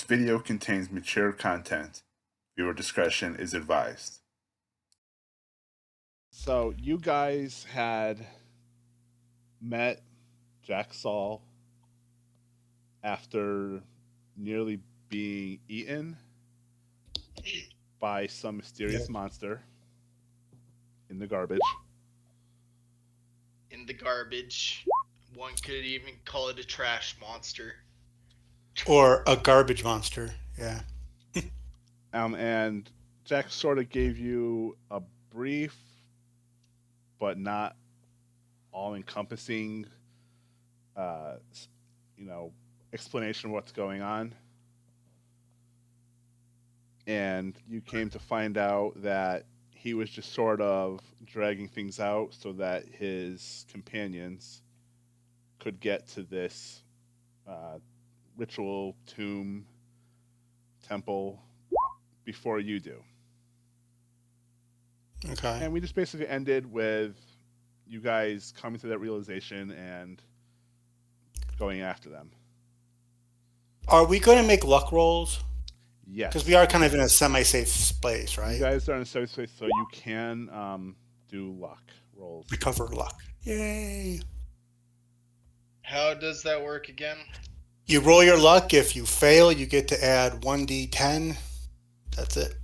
This video contains mature content. Viewer discretion is advised. So you guys had met Jack Saul after nearly being eaten by some mysterious monster in the garbage. In the garbage. One could even call it a trash monster. Or a garbage monster, yeah. And Jack sort of gave you a brief but not all-encompassing explanation of what's going on. And you came to find out that he was just sort of dragging things out so that his companions could get to this ritual tomb temple before you do. Okay. And we just basically ended with you guys coming to that realization and going after them. Are we going to make luck rolls? Yes. Because we are kind of in a semi-safe place, right? You guys are in a safe space, so you can do luck rolls. Recover luck. Yay. How does that work again? You roll your luck. If you fail, you get to add 1d10. That's it.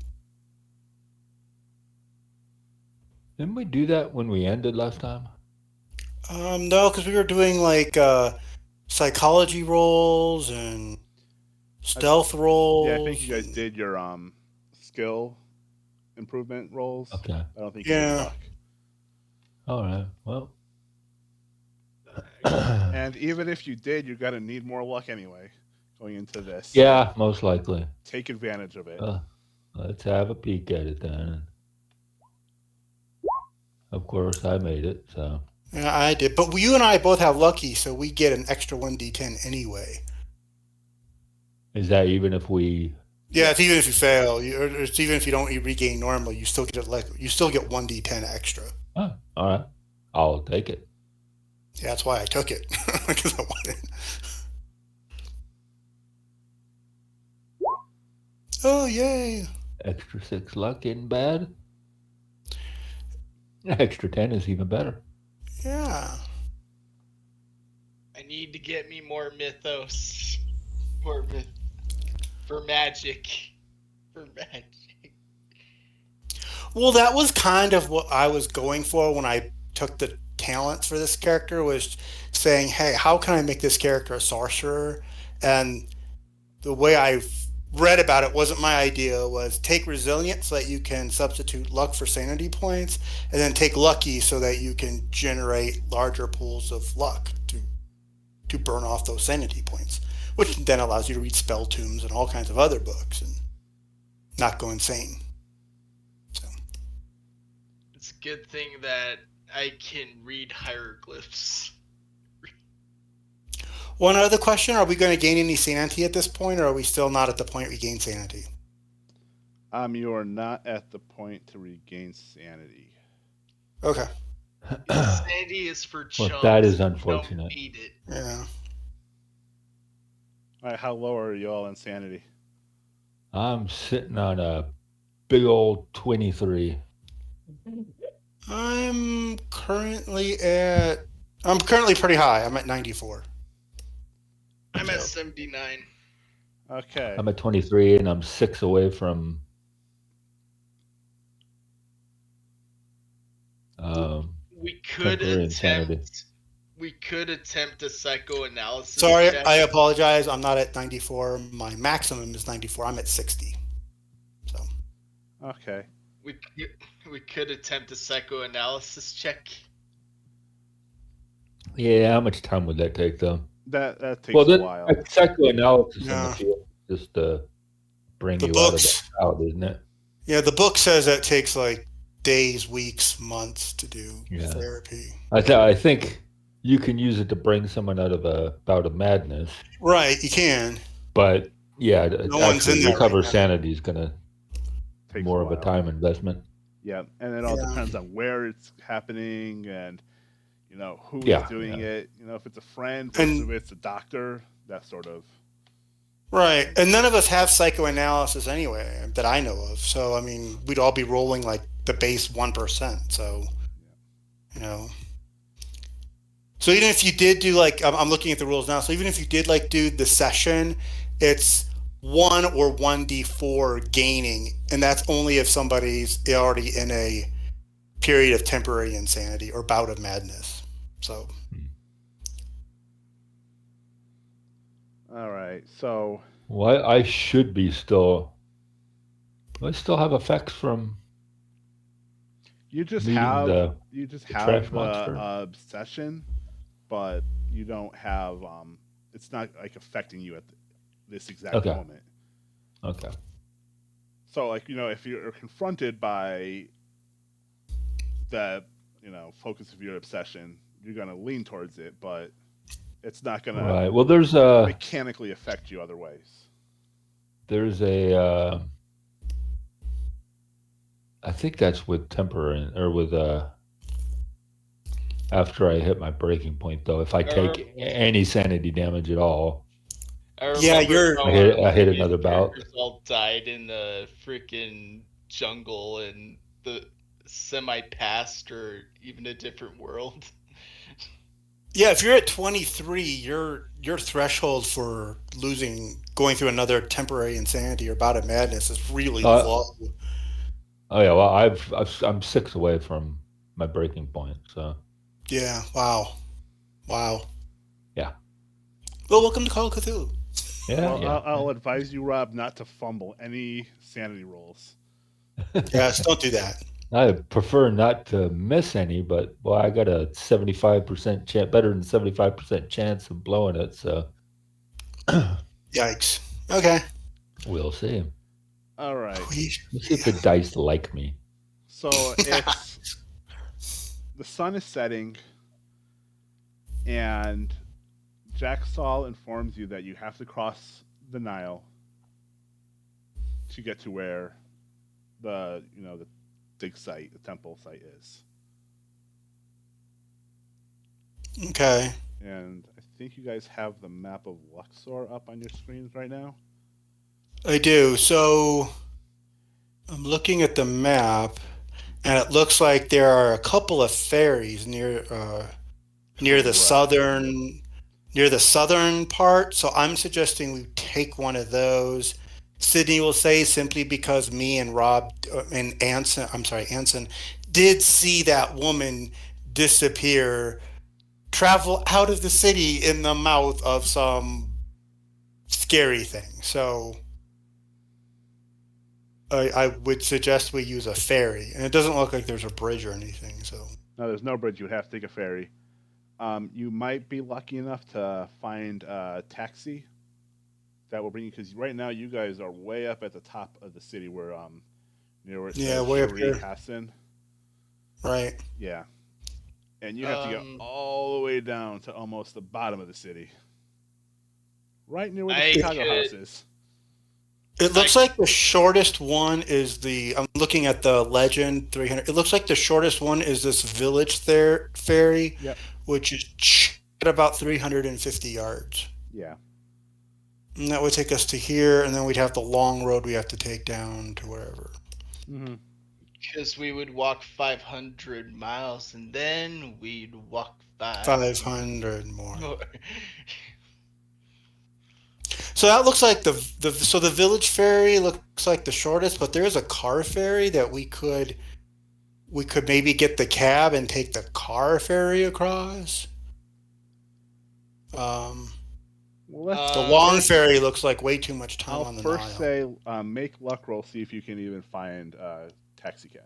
Didn't we do that when we ended last time? No, because we were doing like psychology rolls and stealth rolls. Yeah, I think you guys did your skill improvement rolls. Okay. I don't think you did luck. All right. Well. And even if you did, you're gonna need more luck anyway going into this. Yeah, most likely. Take advantage of it. Let's have a peek at it then. Of course, I made it. So. Yeah, I did. But you and I both have lucky, so we get an extra 1d10 anyway. Is that even if we? Yeah, it's even if you fail, it's even if you don't regain normal, you still get you still get 1d10 extra. Oh, all right. I'll take it. Yeah, that's why I took it because I wanted. Oh yay! Extra 6 luck isn't bad. Extra 10 is even better. Yeah. I need to get me more mythos. For magic. For magic. Well, that was kind of what I was going for when I took the talents for this character, was saying, hey, how can I make this character a sorcerer? And the way I read about it wasn't my idea, was take resilience so that you can substitute luck for sanity points, and then take lucky so that you can generate larger pools of luck to burn off those sanity points, which then allows you to read spell tombs and all kinds of other books and not go insane. So it's a good thing that I can read hieroglyphs. One other question, are we going to gain any sanity at this point, or are we still not at the point we gain sanity? You are not at the point to regain sanity. Okay. Sanity is for chumps. Well, that is unfortunate. Don't need it. Yeah. All right, how low are you all in sanity? I'm sitting on a big old 23. I'm currently pretty high. I'm at 94. I'm at 79. Okay. I'm at 23, and I'm 6 away from. We could insanity. attempt a psychoanalysis. Sorry, check. I apologize. I'm not at 94. My maximum is 94. I'm at 60. So. Okay. We could attempt a psychoanalysis check. Yeah, how much time would that take, though? That takes a while. Psychoanalysis in Yeah. the field just to bring The you books- out of it, isn't it? Yeah, the book says that it takes like days, weeks, months to do Yeah. therapy. I think you can use it to bring someone out of a bout of madness. Right, you can. But yeah, No one's in actually there recover right now. sanity is going to Takes more of a while. time investment. Yeah, and it all Yeah. depends on where it's happening and who Yeah, is doing yeah. it. If it's a friend versus And- if it's a doctor, that sort of Right. And none of us have psychoanalysis anyway that I know of. So, I mean, we'd all be rolling like the base 1%. So, you know. So even if you did do like, I'm looking at the rules now. So even if you did like do the session, it's 1 or 1d4 gaining. And that's only if somebody's already in a period of temporary insanity or bout of madness. So, All right. So Well, I should be still. Do I still have effects from you just meeting have the trash the monster? obsession, but you don't have it's not like affecting you at this exact Okay. moment. Okay. So like, if you're confronted by the, focus of your obsession, you're going to lean towards it, but it's not going to Right. Well, there's a mechanically affect you other ways. there's a I think that's with temper or with after I hit my breaking point though. If I take any sanity damage at all, I yeah, remember you're, how I our hit previous another bout. characters all died in the freaking jungle and the semi-past or even a different world. yeah, if you're at 23, your threshold for going through another temporary insanity or bout of madness is really Uh, low. oh yeah, well I'm 6 away from my breaking point, so Yeah, wow. Wow. yeah. Well, welcome to Call of Cthulhu. Yeah, Well, yeah. I'll advise you, Rob, not to fumble any sanity rolls. Yes, don't do that. I prefer not to miss any, but well, I got a 75% chance, better than 75% chance of blowing it, so Yikes. Okay. we'll see. All right. Let's see if the dice like me. So it's the sun is setting, and Jack Saul informs you that you have to cross the Nile to get to where the dig site, the temple site is. Okay. And I think you guys have the map of Luxor up on your screens right now. I do. So I'm looking at the map, and it looks like there are a couple of ferries near the Correct. southern part. So I'm suggesting we take one of those. Sydney will say simply because me and Rob and Anson did see that woman disappear, travel out of the city in the mouth of some scary thing. So I would suggest we use a ferry, and it doesn't look like there's a bridge or anything. So No, there's no bridge. You would have to take a ferry. You might be lucky enough to find a taxi that will bring you, because right now you guys are way up at the top of the city where near where it yeah, says way up Shari here, Hassan. right? Yeah, and you have to go all the way down to almost the bottom of the city, right near where the I Chicago house could. is. It looks like the shortest one is I'm looking at the Legend 300. It looks like the shortest one is this village there ferry, Yep. which is at about 350 yards. Yeah. And that would take us to here, and then we'd have the long road we have to take down to wherever. Mm-hmm. Because we would walk 500 miles and then we'd walk 500 more. more. So that looks like the village ferry looks like the shortest, but there is a car ferry that we could maybe get the cab and take the car ferry across. Um, Well, the let's long first. ferry looks like way too much time I'll on the first Nile. say make luck roll, see if you can even find a taxi cab.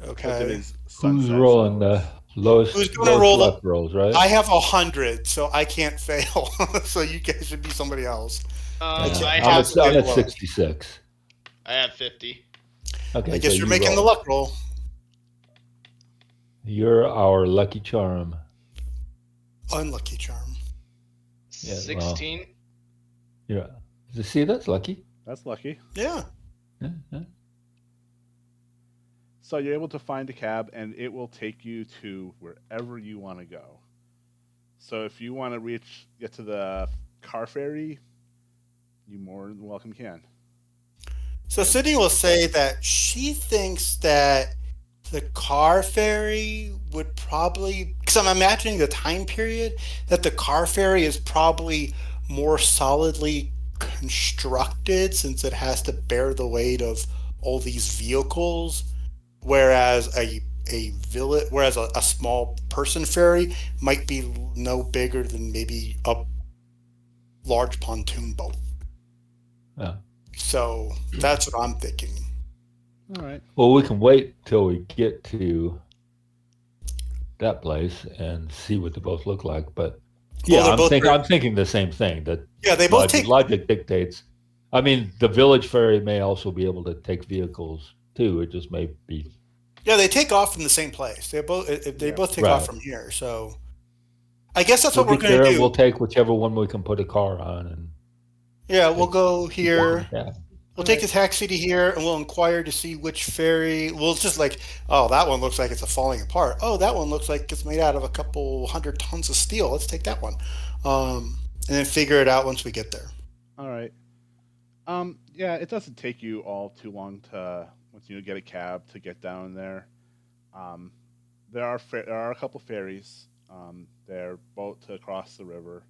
Because it Okay. is sunset. Who's rolling so the it's- lowest, Who's gonna lowest roll the? luck rolls, right? I have 100, so I can't fail. So you guys should be somebody else. Yeah. I I'm have at, I'm at low. 66. I have 50. Okay, I so guess you're you making the roll. luck roll. You're our lucky charm. Unlucky charm. Yeah, well, 16. yeah. See, that's lucky. That's lucky. Yeah. Yeah, yeah. So you're able to find a cab, and it will take you to wherever you want to go. So if you want to get to the car ferry, you more than welcome can. So Sydney will say that she thinks that the car ferry would probably, because I'm imagining the time period, that the car ferry is probably more solidly constructed since it has to bear the weight of all these vehicles, whereas a small person ferry might be no bigger than maybe a large pontoon boat. Yeah. So that's what I'm thinking. All right. Well, we can wait till we get to that place and see what they both look like. But Oh, yeah, they're both I'm thinking the same thing. That yeah, they both take logic dictates. I mean, the village ferry may also be able to take vehicles too. It just may be yeah, they take off from the same place. They Yeah. both take off right. from here. So I guess that's We'll what we're get going to there. do. We'll take whichever one we can put a car on, and Yeah, we'll take go keep walking here. the cab. We'll take the taxi to here, and we'll inquire to see which ferry. We'll just like, oh, that one looks like it's a falling apart. Oh, that one looks like it's made out of a couple 100 tons of steel. Let's take that one, and then figure it out once we get there. All right. Yeah, it doesn't take you all too long to once you get a cab to get down there. Um, there are a couple ferries. They're boat to cross the river.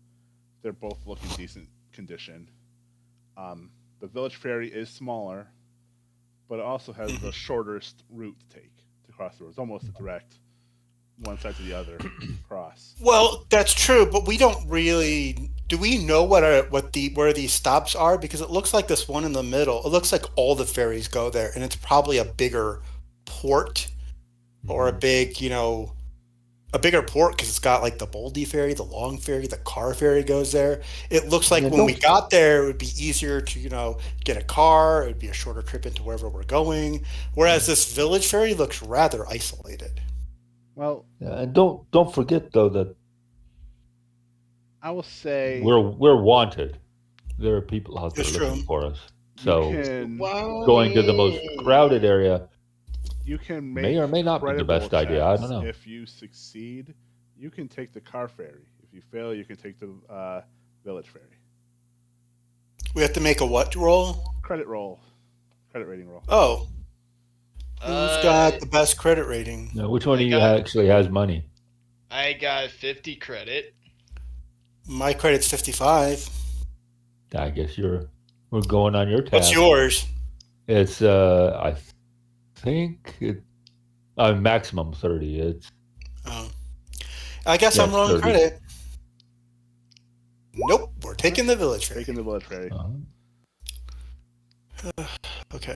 They're both looking decent condition. The village ferry is smaller, but it also has the shortest route to take to cross the river. It's almost a direct one side to the other cross. Well, that's true, but we don't really. Do we know where these stops are? Because it looks like this one in the middle. It looks like all the ferries go there, and it's probably a bigger port or a bigger port because it's got like the Boldy ferry, the long ferry, the car ferry goes there. It looks like Yeah, when we got there, it would be easier to get a car. It would be a shorter trip into wherever we're going. Whereas this village ferry looks rather isolated. Well, Yeah, and don't forget though that I will say we're wanted. There are people out there It's looking true. for us. you So can going to the most crowded area you can may make or may not be the credible best idea. I don't checks. know. If you succeed, you can take the car ferry. If you fail, you can take the village ferry. We have to make a what roll? Credit rating roll. Oh, who's got the best credit rating? Now, which one I of you got- actually has money? I got 50 credit. My credit's 55. I guess we're going on your tab. What's yours? It's I think maximum 30. It's Oh. I guess Yeah, I'm rolling 30. credit. Nope, we're taking the village ferry. Taking the village ferry. Okay.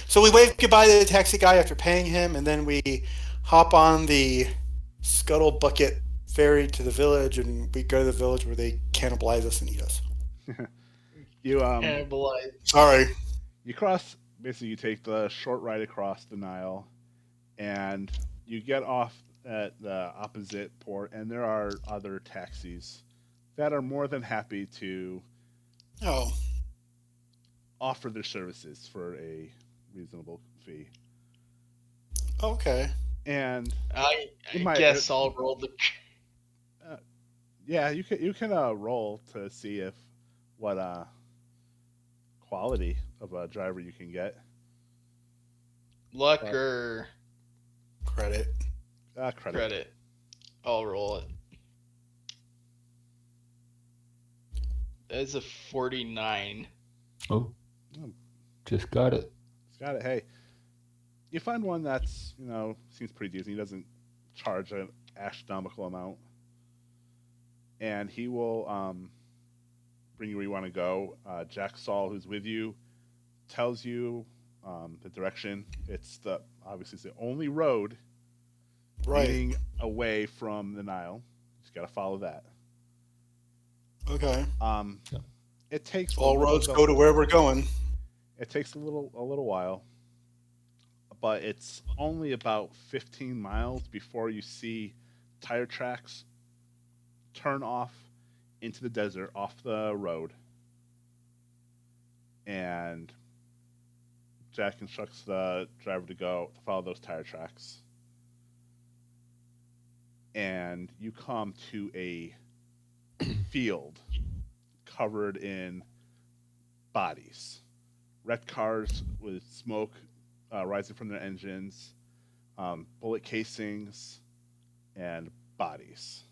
So we wave goodbye to the taxi guy after paying him, and then we hop on the Scuttle Bucket ferry to the village, and we go to the village where they cannibalize us and eat us. You Cannibalize. Sorry. you cross. Basically, you take the short ride across the Nile, and you get off at the opposite port, and there are other taxis that are more than happy to Oh, offer their services for a reasonable fee. okay. And I You might- guess I'll roll the. yeah, you can roll to see if what quality of a driver you can get. Luck or Credit. credit. I'll roll it. That's a 49. Oh, just got it. Got it. Hey, you find one that's seems pretty decent. He doesn't charge an astronomical amount, and he will bring you where you want to go. Jack Saul, who's with you, tells you the direction. It's obviously it's the only road Right. leading away from the Nile. Just got to follow that. Okay. It takes All roads go to where we're going. It takes a little while, but it's only about 15 miles before you see tire tracks turn off into the desert off the road. And Jack instructs the driver to follow those tire tracks. And you come to a field covered in bodies. Wrecked cars with smoke rising from their engines, bullet casings, and bodies.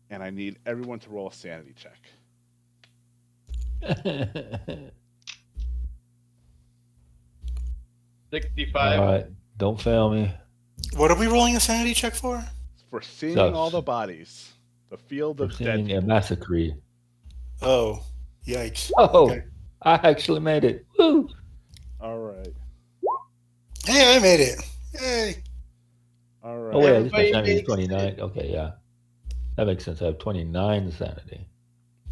And I need everyone to roll a sanity check. 65. All right, don't fail me. What are we rolling a sanity check for? For seeing So- all the bodies, the field For of dead seeing a people. massacre. Oh, yikes. Oh, Okay. I actually made it. Woo! All right. Hey, I made it. Hey. All right. Oh wait, I guess my Everybody sanity is makes 29. Okay, yeah, that makes sense. I have 29 sanity.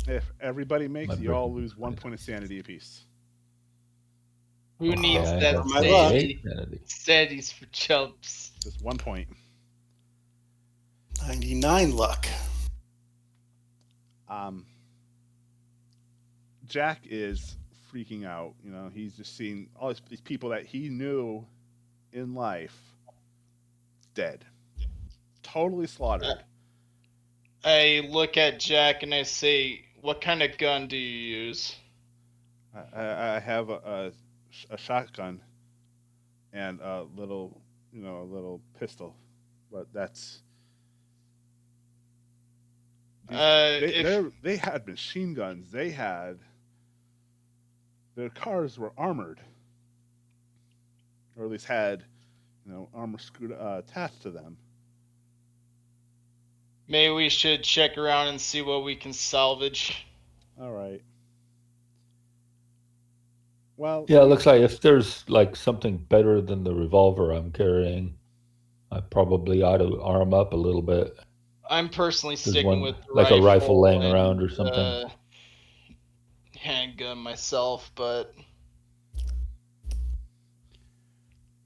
If everybody makes My it, you all brain- lose 1 point of sanity apiece. Who needs I that have my luck. 28 sanity. Sandy's for chumps. Just 1 point. 99 luck. Jack is freaking out. You know, he's just seeing all these people that he knew in life dead, totally slaughtered. I look at Jack and I say, "What kind of gun do you use?" I have a shotgun and a little, a little pistol, but that's they had machine guns. Their cars were armored, or at least had, armor screwed attached to them. Maybe we should check around and see what we can salvage. All right. Well, Yeah, it looks like if there's like something better than the revolver I'm carrying, I probably ought to arm up a little bit. I'm personally There's sticking one with the like a rifle laying and, around or something. handgun myself, but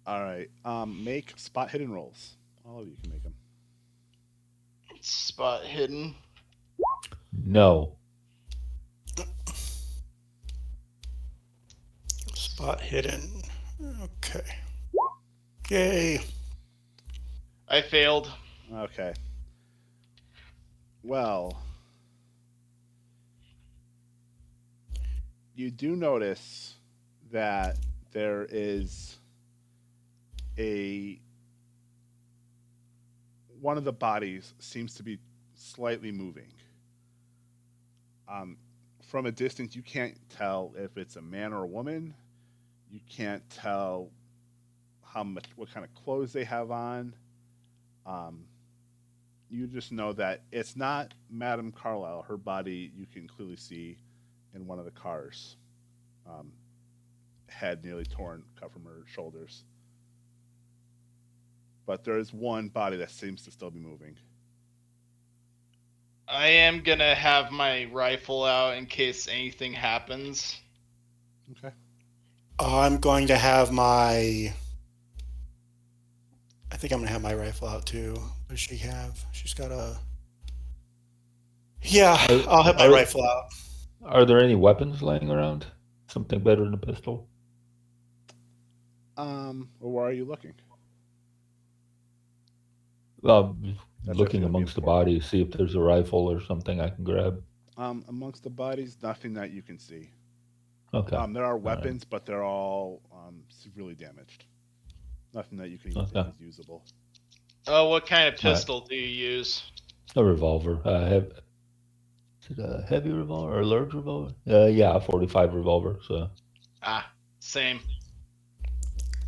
all right. Make spot hidden rolls. All of you can make them. spot hidden. No. Spot hidden. Okay. Yay. I failed. Okay. Well, you do notice that there is one of the bodies seems to be slightly moving. From a distance, you can't tell if it's a man or a woman. You can't tell what kind of clothes they have on. You just know that it's not Madame Carlisle. Her body you can clearly see in one of the cars. Head nearly torn, cut from her shoulders. But there is one body that seems to still be moving. I am gonna have my rifle out in case anything happens. Okay. I'm going to have my. I think I'm going to have my rifle out too. What does she have? She's got a. Yeah, I'll have my rifle out. Are there any weapons laying around? Something better than a pistol? Well, where are you looking? Well, That's looking actually gonna be amongst the important. bodies, see if there's a rifle or something I can grab. Amongst the bodies, nothing that you can see. Okay. There are weapons, but they're all severely damaged. Nothing that you can even think is usable. Oh, what kind of Alright. pistol do you use? A revolver. Is it a heavy revolver or a large revolver? Yeah, a 45 revolver. So Same.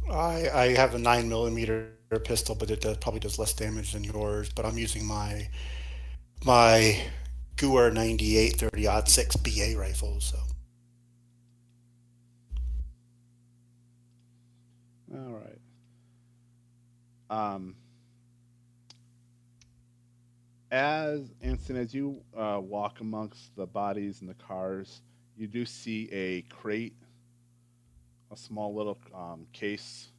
I have a 9mm pistol, but it probably does less damage than yours. But I'm using my Gewehr 98 30-06 BA rifle. So All right. As you walk amongst the bodies and the cars, you do see a crate, a small little case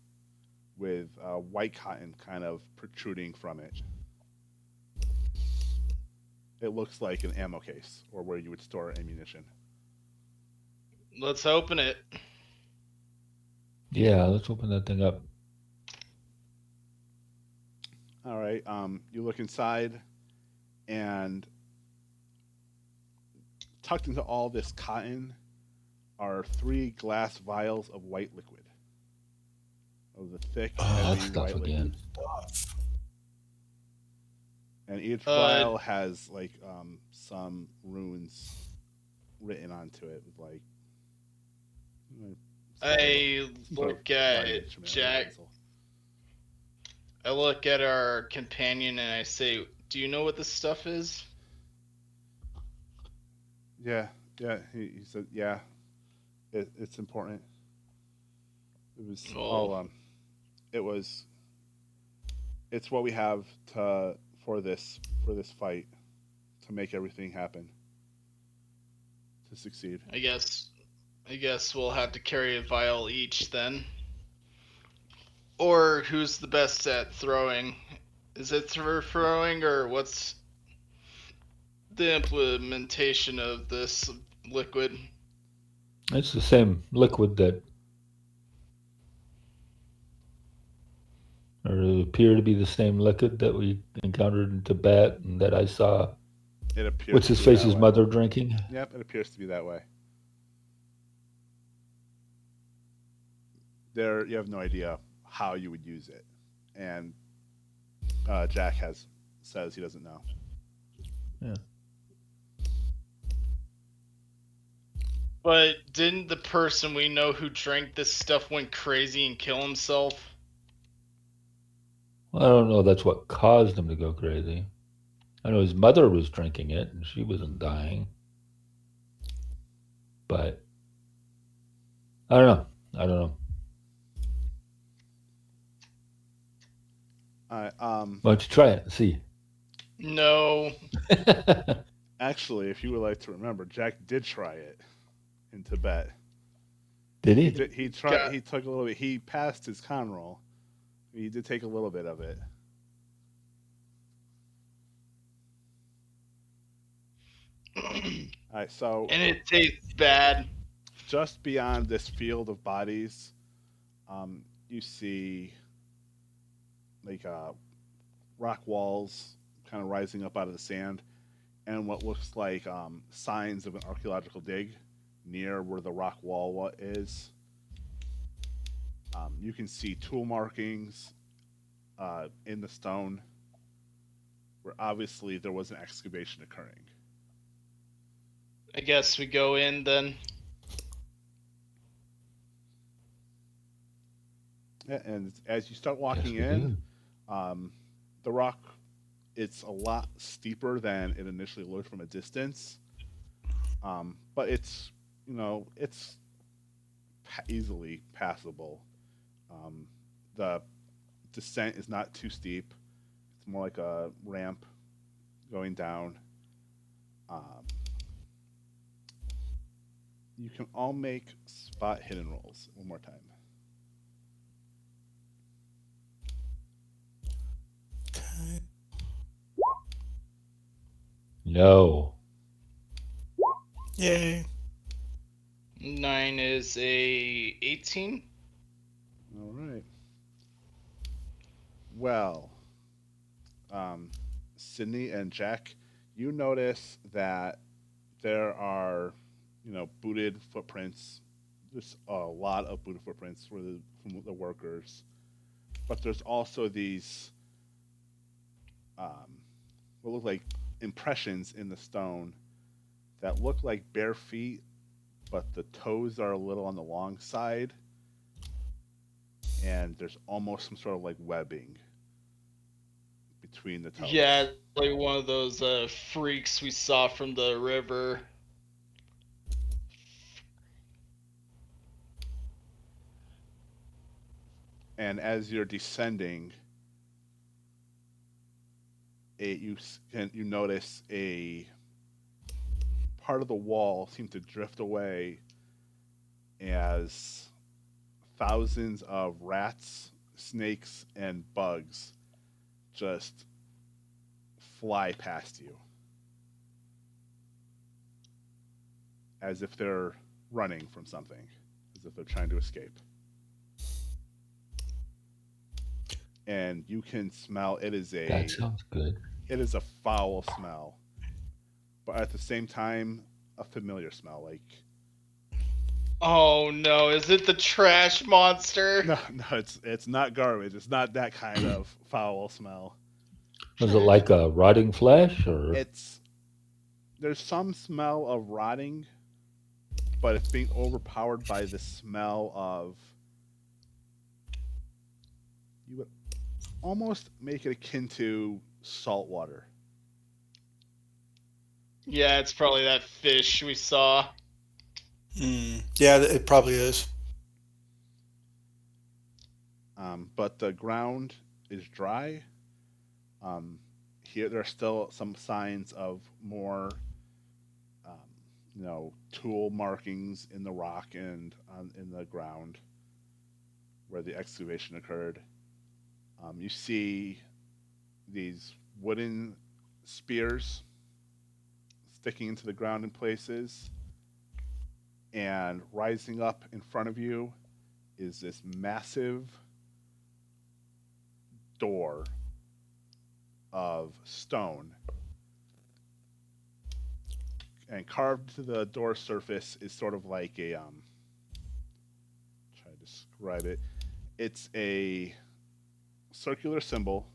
with white cotton kind of protruding from it. It looks like an ammo case, or where you would store ammunition. Let's open it. yeah, let's open that thing up. All right. You look inside, and tucked into all this cotton are 3 glass vials of white liquid. Of the thick, That heavy stuff white again. liquid. And each Uh, vial has like some runes written onto it with like I some sort of look at writing instrument or Jack. pencil. I look at our companion and I say, "Do you know what this stuff is?" Yeah, he said, yeah, it's important. It was Oh, it was it's what we have for this fight to make everything happen to succeed. I guess we'll have to carry a vial each then. Or who's the best at throwing? Is it throwing, or what's the implementation of this liquid? It's the same liquid that, or it appear to be the same liquid that we encountered in Tibet and that I saw. It appears What's to his be that face's way. mother drinking? Yep, it appears to be that way. There, you have no idea how you would use it, and Jack says he doesn't know. Yeah. But didn't the person we know who drank this stuff went crazy and kill himself? Well, I don't know. That's what caused him to go crazy. I know his mother was drinking it and she wasn't dying. But I don't know. I don't know. Why don't you try it and see? No. Actually, if you would like to remember, Jack did try it in Tibet. Did he? He tried. He took a little bit. He passed his con roll. He did take a little bit of it. All right, so And it tastes bad. just beyond this field of bodies, you see like rock walls kind of rising up out of the sand, and what looks like signs of an archaeological dig near where the rock wall is. You can see tool markings in the stone, where obviously there was an excavation occurring. I guess we go in then. Yeah, and as you start walking Yes, we in, do. the rock, it's a lot steeper than it initially looked from a distance. But it's easily passable. The descent is not too steep. It's more like a ramp going down. You can all make spot hidden rolls one more time. Okay. No. Yay. 9 is a 18. All right. Well, Sydney and Jack, you notice that there are, booted footprints. There's a lot of booted footprints from the workers, but there's also these what look like impressions in the stone that look like bare feet, but the toes are a little on the long side, and there's almost some sort of like webbing between the toes. Yeah, like one of those freaks we saw from the river. And as you're descending, you notice a part of the wall seem to drift away as thousands of rats, snakes, and bugs just fly past you as if they're running from something, as if they're trying to escape. And you can smell That sounds good. it is a foul smell, but at the same time, a familiar smell. Like Oh no, is it the trash monster? no, it's not garbage. It's not that kind of foul smell. Was it like a rotting flesh or? It's there's some smell of rotting, but it's being overpowered by the smell of you would almost make it akin to salt water. Yeah, it's probably that fish we saw. Yeah, it probably is. But the ground is dry. Um, Here there are still some signs of more, um, tool markings in the rock and in the ground where the excavation occurred. You see these wooden spears sticking into the ground in places, and rising up in front of you is this massive door of stone. And carved to the door surface is sort of like a try to describe it. It's a circular symbol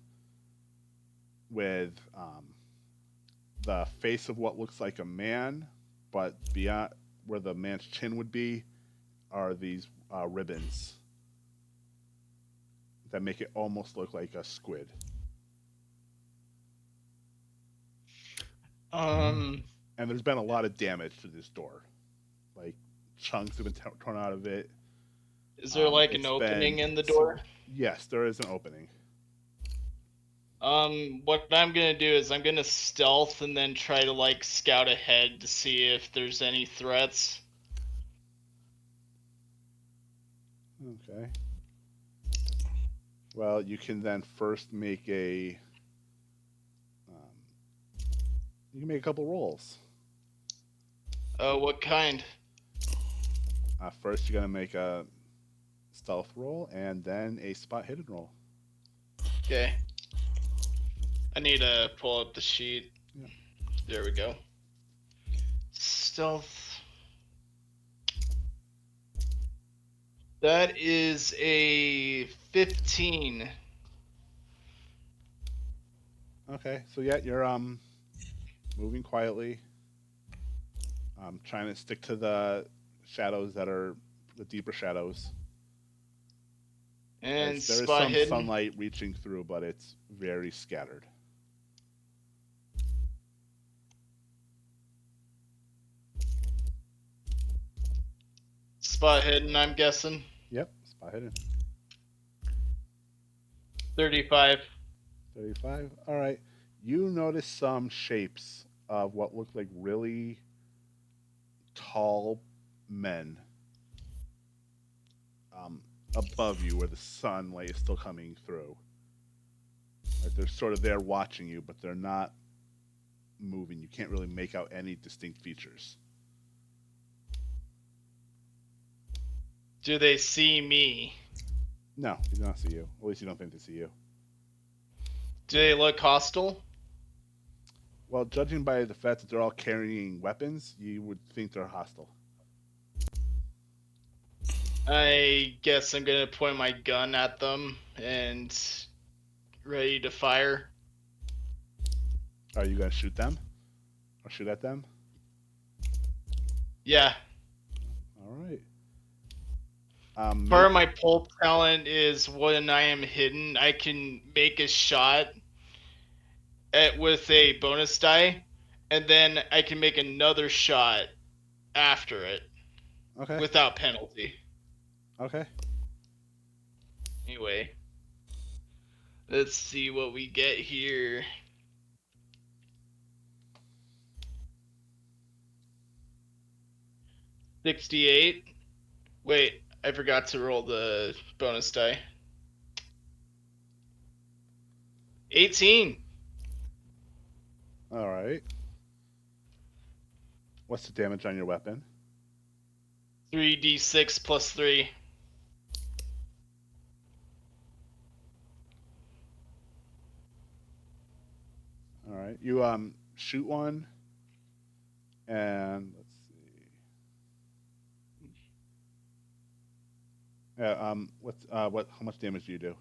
with the face of what looks like a man, but beyond where the man's chin would be are these ribbons that make it almost look like a squid. And there's been a lot of damage to this door. Like chunks have been torn out of it. Is there like an opening in the door? Yes, there is an opening. What I'm gonna do is I'm gonna stealth and then try to like scout ahead to see if there's any threats. Okay. Well, you can then first make a. You can make a couple rolls. Oh, what kind? First, you're gonna make a stealth roll and then a spot hidden roll. Okay. I need to pull up the sheet. Yeah. There we go. Stealth. That is a 15. Okay, so yeah, you're moving quietly. Trying to stick to the shadows that are the deeper shadows. And There is spot some hidden. sunlight reaching through, but it's very scattered. Spot hidden, I'm guessing. Yep, spot hidden. 35. 35. All right. You notice some shapes of what look like really tall men above you where the sunlight is still coming through. Like they're sort of there watching you, but they're not moving. You can't really make out any distinct features. Do they see me? No, they do not see you. At least you don't think they see you. Do they look hostile? Well, judging by the fact that they're all carrying weapons, you would think they're hostile. I guess I'm gonna point my gun at them and ready to fire. Are you going to shoot them? Or shoot at them? Yeah. All right. Part of my pulp talent is when I am hidden, I can make a shot with a bonus die, and then I can make another shot after it Okay. without penalty. Okay. Anyway, let's see what we get here. $68. Wait, I forgot to roll the bonus die. 18. All right. What's the damage on your weapon? 3d6 plus 3. All right. You shoot one, and let's Yeah. How much damage do you do?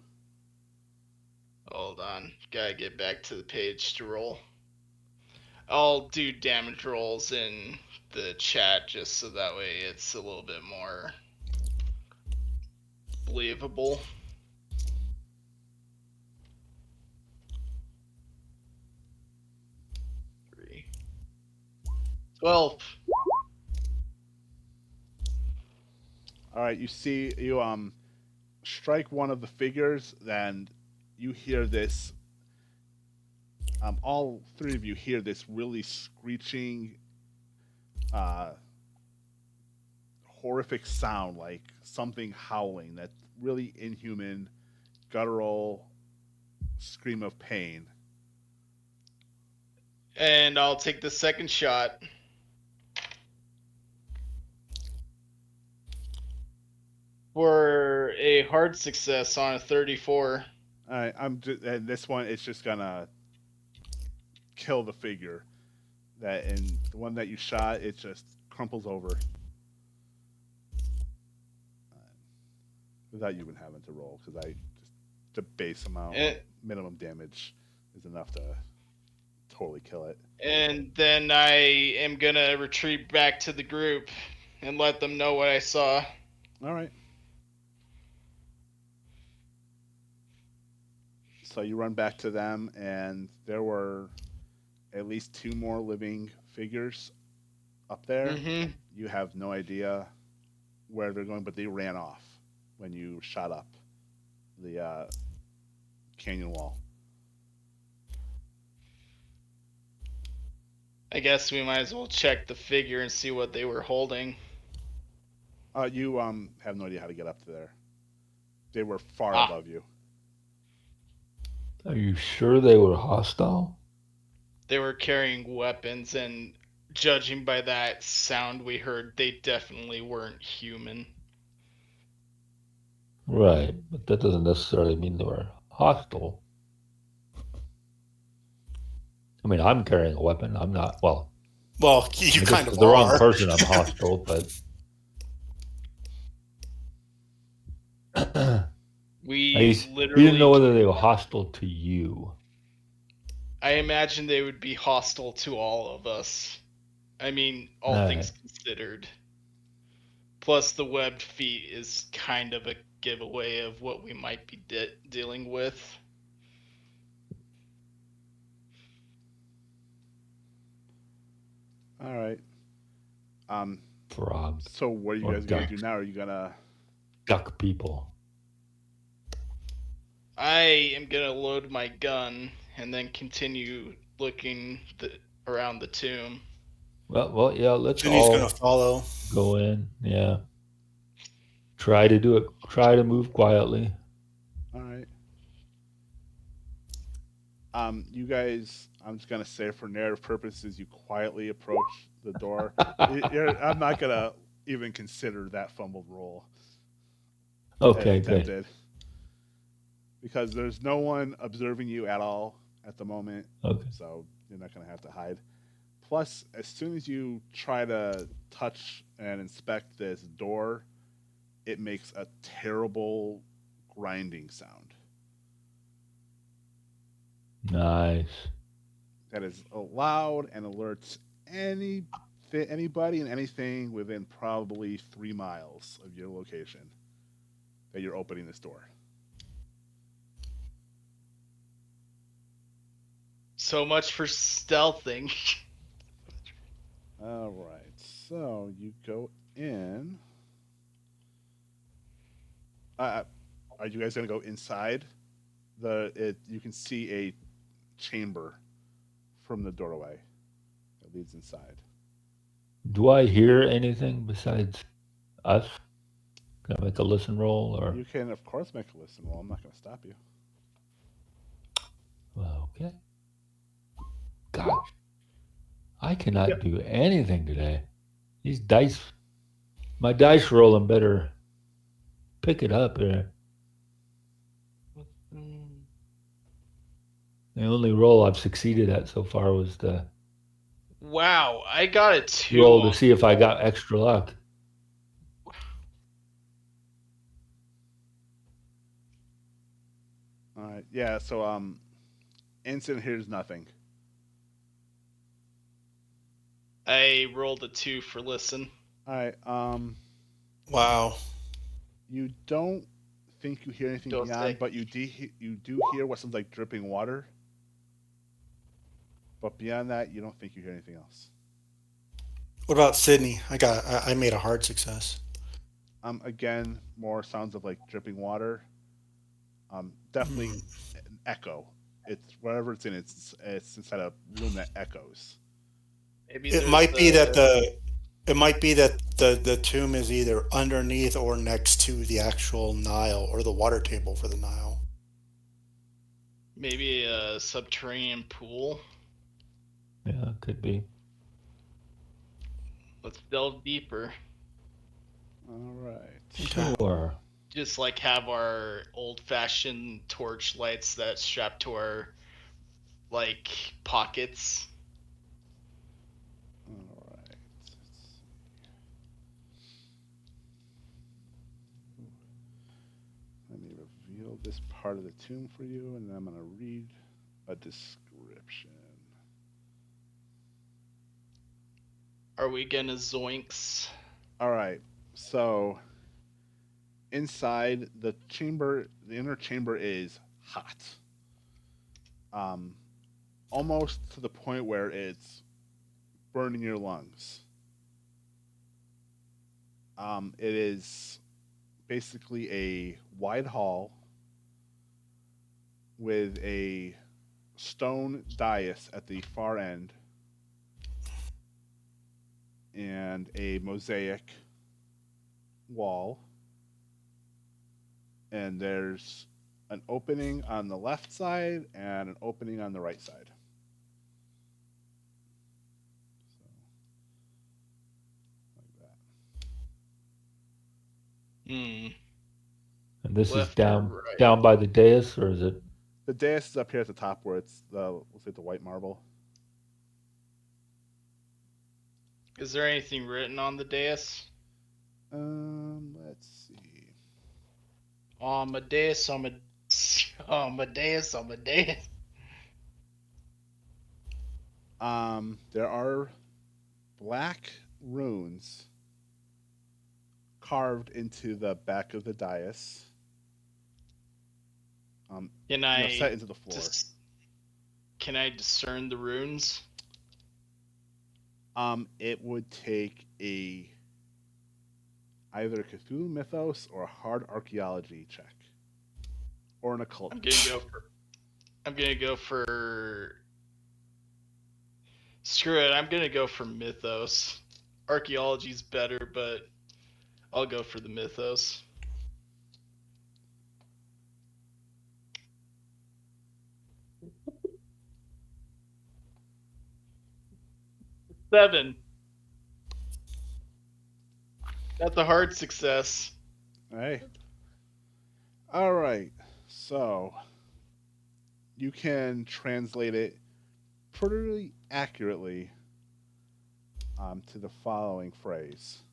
Hold on. Gotta get back to the page to roll. I'll do damage rolls in the chat just so that way it's a little bit more believable. 3. 12. All right. You see, you strike one of the figures, then you hear this. All three of you hear this really screeching, uh, horrific sound, like something howling. That really inhuman, guttural scream of pain. And I'll take the second shot. For a hard success on a 34. All right. And this one, it's just gonna kill the figure. And the one that you shot, it just crumples over. Without you even having to roll, because the base amount, minimum damage, is enough to totally kill it. And then I am gonna retreat back to the group and let them know what I saw. All right. So you run back to them, and there were at least 2 more living figures up there. Mm-hmm. You have no idea where they're going, but they ran off when you shot up the canyon wall. I guess we might as well check the figure and see what they were holding. You have no idea how to get up to there. They were far above you. Are you sure they were hostile? They were carrying weapons, and judging by that sound we heard, they definitely weren't human. Right, but that doesn't necessarily mean they were hostile. I mean, I'm carrying a weapon. I'm not. Well, you kind of the are. wrong person. I'm hostile, but We literally. You didn't know whether they were hostile to you. I imagine they would be hostile to all of us. I mean, all things considered. Plus, the webbed feet is kind of a giveaway of what we might be dealing with. All right. Frogs. So what are you guys going to do now? Are you going to duck people? I am going to load my gun and then continue looking around the tomb. Well, yeah, let's Jenny's all gonna follow. Go in, yeah. Try to do it. Try to move quietly. All right. You guys, I'm just gonna say for narrative purposes, you quietly approach the door. I'm not gonna even consider that fumbled roll. Okay, good. Because there's no one observing you at all at the moment. Okay. So you're not gonna have to hide. Plus, as soon as you try to touch and inspect this door, it makes a terrible grinding sound. Nice. That is loud and alerts anybody and anything within probably 3 miles of your location that you're opening this door. So much for stealthing. All right, so you go in. Are you guys gonna go inside? You can see a chamber from the doorway that leads inside. Do I hear anything besides us? Can I make a listen roll, or you can, of course, make a listen roll. I'm not going to stop you. Okay. Gosh, I cannot do anything today. These dice, my dice rolling better pick it up here. The only roll I've succeeded at so far was the Wow, I got a 2 roll to see if I got extra luck. All right. Yeah. So Ensign hears nothing. I rolled a 2 for listen. All right. Wow. You don't think you hear anything Don't beyond, say. but you do hear what sounds like dripping water. But beyond that, you don't think you hear anything else. What about Sydney? I made a hard success. Again, more sounds of like dripping water. Definitely an echo. It's wherever it's in. It's inside a room that echoes. Maybe It there's might be that the the tomb is either underneath or next to the actual Nile or the water table for the Nile. maybe a subterranean pool. Yeah, could be. Let's delve deeper. All right. Sure. Just like have our old-fashioned torch lights that strap to our like pockets. All right. Let's see. Let me reveal this part of the tomb for you, and then I'm going to read a description. Are we gonna zoinks? All right. So inside the chamber, the inner chamber is hot. Almost to the point where it's burning your lungs. It is basically a wide hall with a stone dais at the far end and a mosaic wall. And there's an opening on the left side and an opening on the right side. So, like that. Hmm. And this is Left or down right? down by the dais, or is it? The dais is up here at the top where it's let's say the white marble. Is there anything written on the dais? Let's see. Amadeus, Amadeus, Amadeus, Amadeus. There are black runes carved into the back of the dais. Can I set into the floor. Can I discern the runes? It would take either a Cthulhu Mythos or a hard archaeology check, or an occult. I'm gonna go for. Screw it. I'm gonna go for Mythos. Archaeology's better, but I'll go for the Mythos. Seven. That's a hard success. Hey. All right. So you can translate it pretty accurately to the following phrase.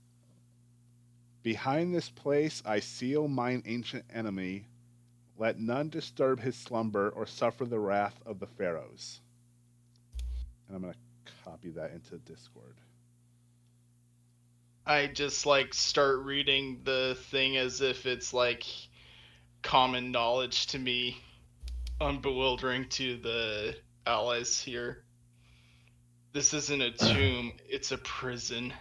Behind this place I seal mine ancient enemy. Let none disturb his slumber or suffer the wrath of the pharaohs. And I'm going to copy that into Discord. I just like start reading the thing as if it's like common knowledge to me, unbewildering to the allies here. This isn't a tomb, it's a prison.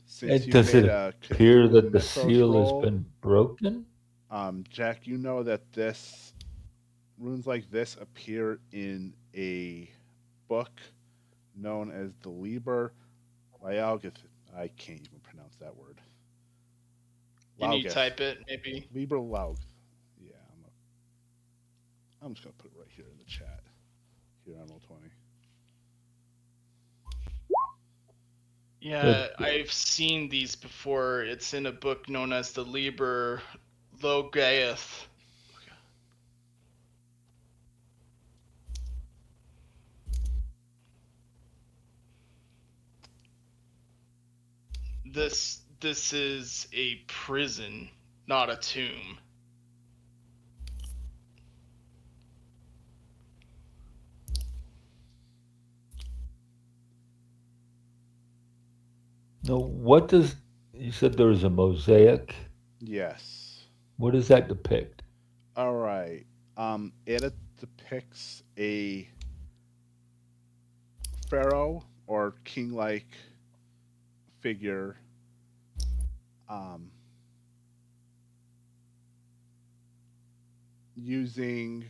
Since you Does made it a appear Cthulhu that the Mythos seal roll, has been broken? Jack, you know that runes like this appear in a book known as the Liber Laogath. I can't even pronounce that word. Can you Laogath. type it, maybe? Liber Laogath. Yeah, I'm just gonna put it right here in the chat. Here on Roll20. Yeah, I've seen these before. It's in a book known as the Liber Logaeth. This is a prison, not a tomb. No, what does you said there was a mosaic? Yes. What does that depict? All right. It depicts a pharaoh or king-like figure. Using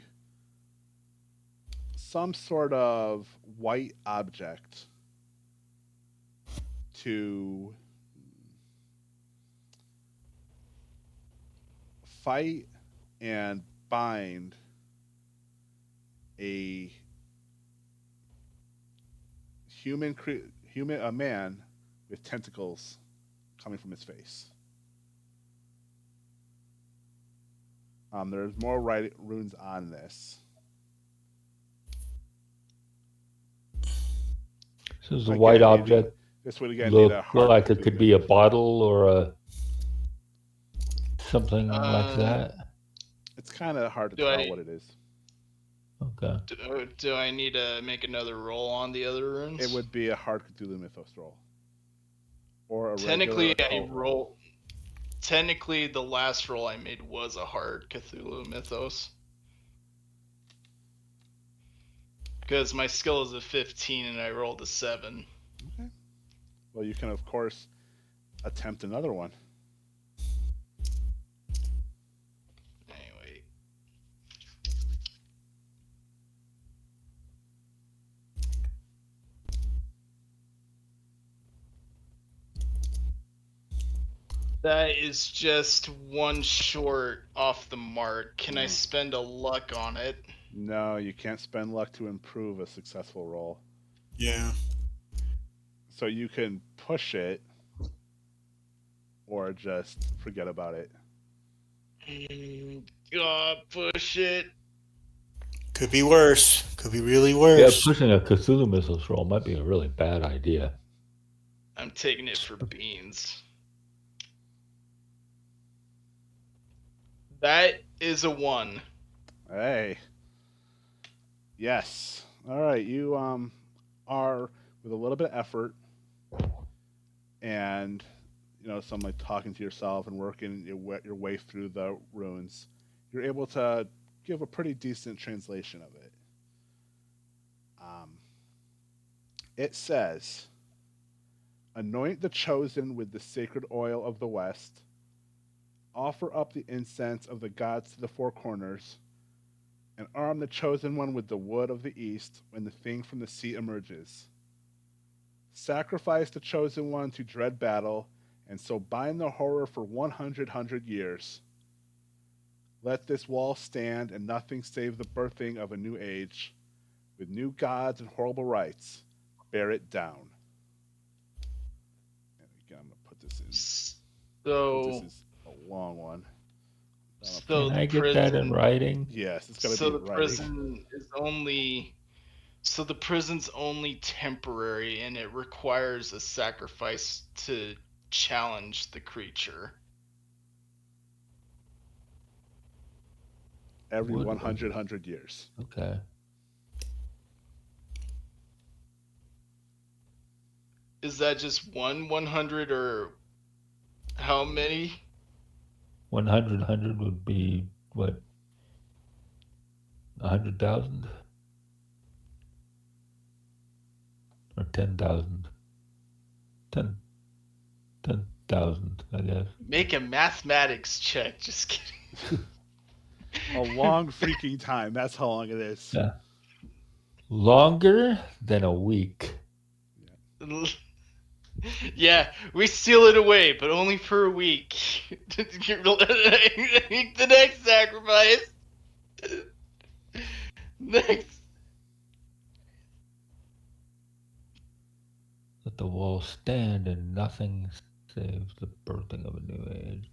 some sort of white object to fight and bind a a man with tentacles coming from his face. There's more runes on this. So does the white object this would again need a look hard like it could be a bottle or a something like that? It's kind of hard to tell what it is. Okay. Do I need to make another roll on the other runes? It would be a hard Cthulhu Mythos roll. Or a Technically, regular roll. Technically, the last roll I made was a hard Cthulhu Mythos. Because my skill is a 15 and I rolled a 7. Okay. Well, you can, of course, attempt another one. Anyway. That is just one short off the mark. Can I spend a luck on it? No, you can't spend luck to improve a successful roll. Yeah. So you can push it or just forget about it. God, push it. Could be worse. Could be really worse. Yeah, pushing a Cthulhu Mythos roll might be a really bad idea. I'm taking it for beans. That is a 1. Hey. Yes. All right. You are with a little bit of effort and some like talking to yourself and working your way through the runes. You're able to give a pretty decent translation of it. It says, "Anoint the chosen with the sacred oil of the west. Offer up the incense of the gods to the four corners, and arm the chosen one with the wood of the east when the thing from the sea emerges. Sacrifice the chosen one to dread battle, and so bind the horror for 100 years. Let this wall stand and nothing save the birthing of a new age. With new gods and horrible rites, bear it down." And again, I'm going to put this in. So this is a long one. So Can I get that in writing? Yes, it's going to so be the writing. prison is only. So the prison's only temporary, and it requires a sacrifice to challenge the creature. Every 100 years. Okay. Is that just 100 or how many? 100 would be what? 100,000 or 10,000? 10,000, I guess. Make a mathematics check. Just kidding. A long freaking time. That's how long it is. Yeah. Longer than a week. Yeah, we seal it away, but only for a week. The next sacrifice. Next. Let the wall stand and nothing saves the birthing of a new age.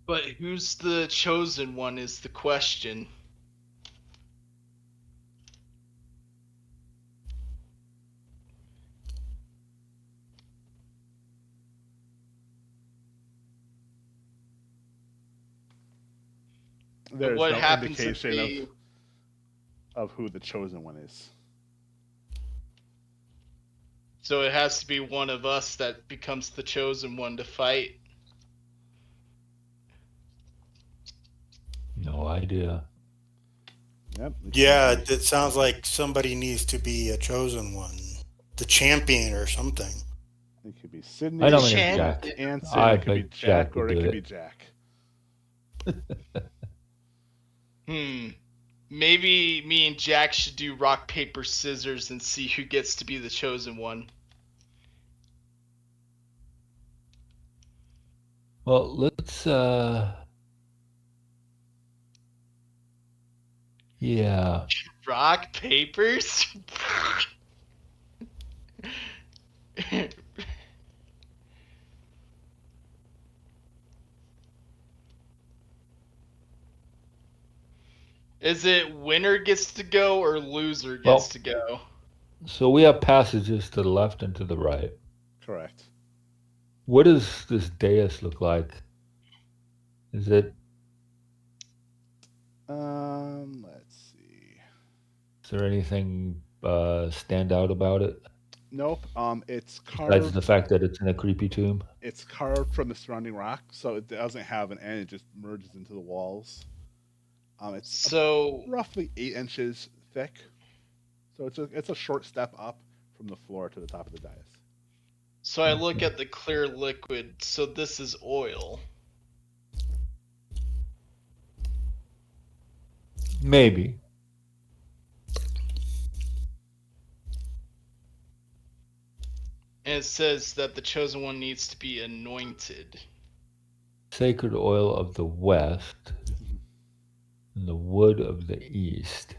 But who's the chosen one is the question. There's what no happens if indication they? of who the chosen one is. So it has to be one of us that becomes the chosen one to fight. No idea. Yep. Yeah, it sounds like somebody needs to be a chosen one, the champion or something. It could be Sydney. I It nominate could be Champion. Jack. Anson. I It could be bet Jack, Jack would or it do could be it. Jack. Maybe me and Jack should do rock, paper, scissors and see who gets to be the chosen one. Well, let's yeah. Rock, papers? Is it winner gets to go or loser gets Well- to go? So we have passages to the left and to the right. Correct. What does this dais look like? Is it Let's see. is there anything stand out about it? Nope. It's Besides carved. the fact that it's in a creepy tomb? It's carved from the surrounding rock, so it doesn't have an end. It just merges into the walls. It's So roughly 8 inches thick, so it's a short step up from the floor to the top of the dais. so I look at the clear liquid. So this is oil. Maybe. And it says that the chosen one needs to be anointed. Sacred oil of the west and the wood of the east.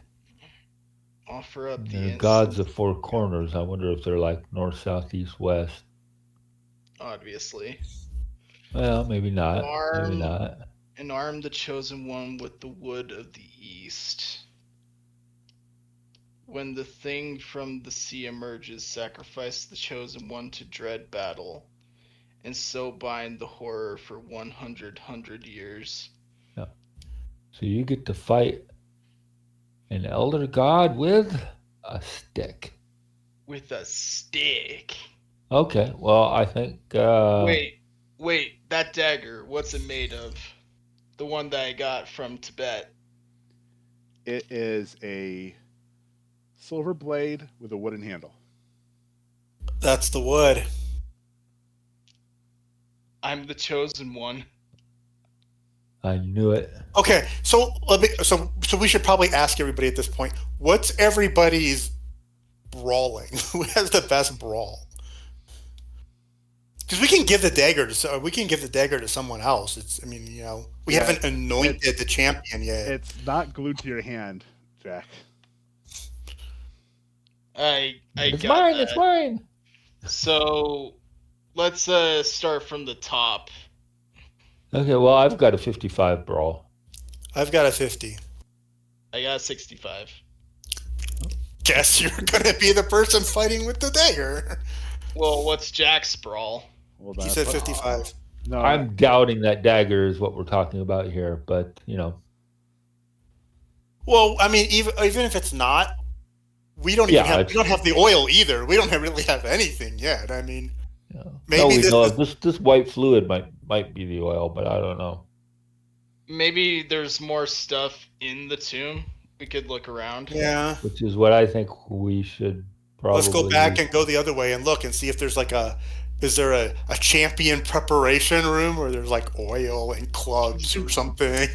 Offer up And the they're gods incense, of four corners. I wonder if they're like north, south, east, west. obviously. Well, maybe not. Arm. Maybe not. And arm the chosen one with the wood of the east. When the thing from the sea emerges, sacrifice the chosen one to dread battle, and so bind the horror for 100 years. So you get to fight an elder god with a stick. With a stick. Okay, well, I think. Wait, that dagger, what's it made of? The one that I got from Tibet. It is a silver blade with a wooden handle. That's the wood. I'm the chosen one. I knew it. Okay, so so we should probably ask everybody at this point, what's everybody's brawling? Who has the best brawl? Because we can give the dagger to someone else. We haven't anointed the champion yet. It's not glued to your hand, Jack. I It's got mine. that. It's mine. So let's start from the top. Okay, well, I've got a 55 brawl. I've got a 50. I got 65. Guess you're gonna be the person fighting with the dagger. Well, what's Jack's brawl? Well, He said 55. No, I'm doubting that dagger is what we're talking about here, but Well, I mean, even if it's not, we don't have the oil either. We don't really have anything yet. I mean, maybe this white fluid might be the oil, but I don't know. Maybe there's more stuff in the tomb. We could look around. yeah. Which is what I think we should probably. Let's go back and go the other way and look and see if there's is there a champion preparation room where there's like oil and clubs or something,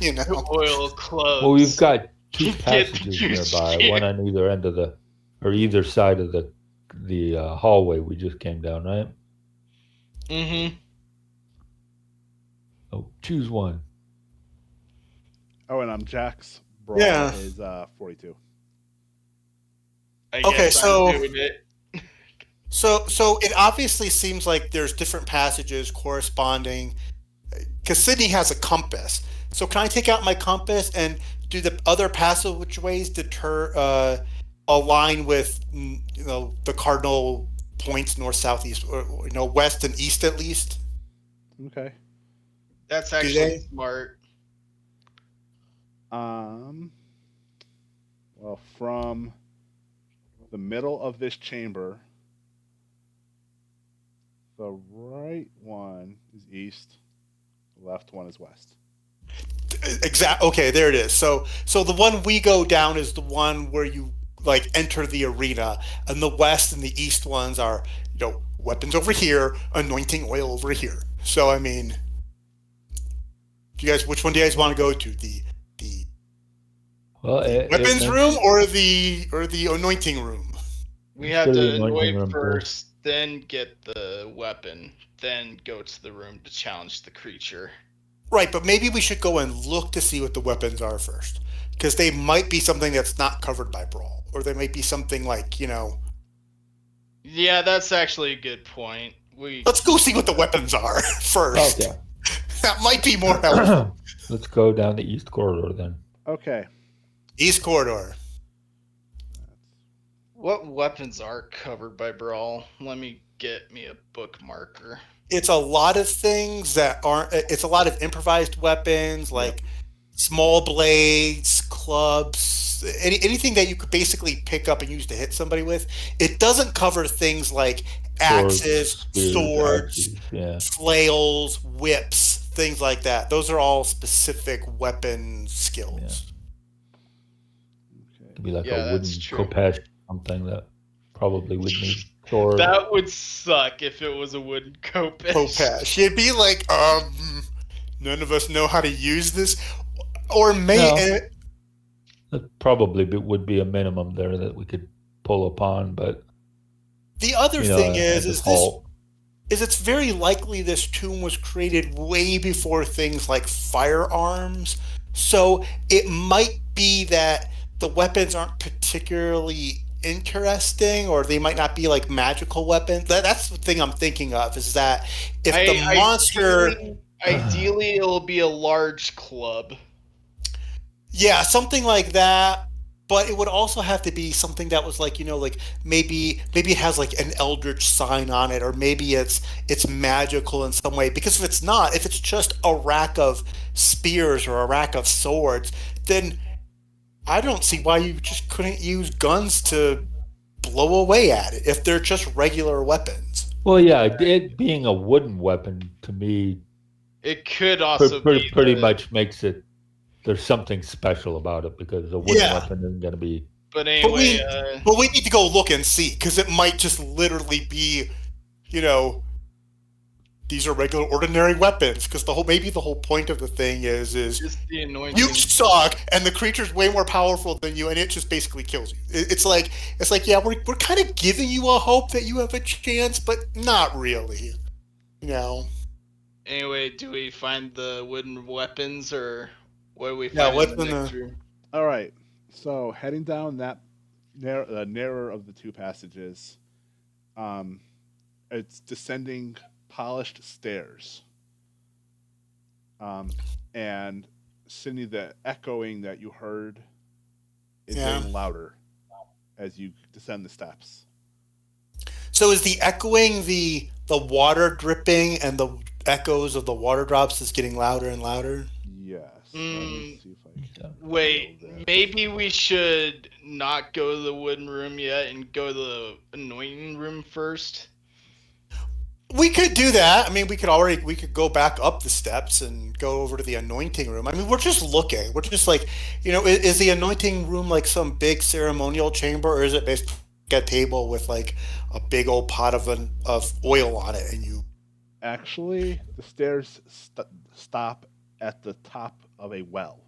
Oil clubs. Well, we've got two Get passages juice nearby, here. one on either end of either side of the hallway we just came down, right? Mm-hmm. Oh, choose one. Oh, and Jack's brawl Yeah. is 42. I Okay, guess so- I'm doing it. So it obviously seems like there's different passages corresponding, because Sydney has a compass. So can I take out my compass and do the other passageways align with the cardinal points north, south, east, or west and east at least? Okay. That's they? actually smart. Well, from the middle of this chamber, the right one is east, the left one is west. Okay, there it is. So the one we go down is the one where you like enter the arena, and the west and the east ones are, weapons over here, anointing oil over here. So I mean, which one do you guys want to go to? The Well, weapons room or the anointing room? We Let's have go to to the anointing anoint room first, then get the weapon, then go to the room to challenge the creature. Right, but maybe we should go and look to see what the weapons are first, because they might be something that's not covered by Brawl, or they might be something like, Yeah, that's actually a good point. let's go see what the weapons are first. Okay. That might be more helpful. Let's go down the east corridor then. Okay. East corridor. What weapons are covered by Brawl? Let me get me a bookmarker. It's a lot of things that aren't. It's a lot of improvised weapons, like small blades, clubs, anything that you could basically pick up and use to hit somebody with. It doesn't cover things like axes, swords, axes, yeah. flails, whips, things like that. Those are all specific weapon skills. It'd be like Yeah, a wooden that's true. Kopesh, something that probably would need sword. That would suck if it was a wooden Kopesh. Kopesh. It'd be like, none of us know how to use this, or That probably would be a minimum there that we could pull upon, but the other thing is this it's very likely this tomb was created way before things like firearms. So it might be that the weapons aren't particularly interesting, or they might not be like magical weapons. That's the thing I'm thinking of, is that if the monster... Ideally, it'll be a large club. Yeah, something like that. But it would also have to be something that was like, like maybe it has like an eldritch sign on it, or maybe it's magical in some way. Because if it's just a rack of spears or a rack of swords, then I don't see why you just couldn't use guns to blow away at it if they're just regular weapons. Well, yeah, it being a wooden weapon to me, it could also pretty much makes it. There's something special about it, because a wooden weapon isn't going to be. But anyway, but we need to go look and see, because it might just literally be, these are regular, ordinary weapons. Because maybe the whole point of the thing is just the anointing. You suck, and the creature's way more powerful than you, and it just basically kills you. It's like, yeah, we're kind of giving you a hope that you have a chance, but not really. Anyway, do we find the wooden weapons, or what do we find in the next room? All right. So heading down that narrower of the two passages, it's descending polished stairs. And Cindy, the echoing that you heard is getting louder as you descend the steps. So is the echoing the water dripping, and the echoes of the water drops is getting louder and louder? Yes. Let me see if I can wait, maybe we should not go to the wooden room yet and go to the anointing room first. We could do that. I mean, we could go back up the steps and go over to the anointing room. I mean, we're just looking. We're just like, is the anointing room like some big ceremonial chamber, or is it basically a table with like a big old pot of oil on it, and you... Actually, the stairs stop at the top of a well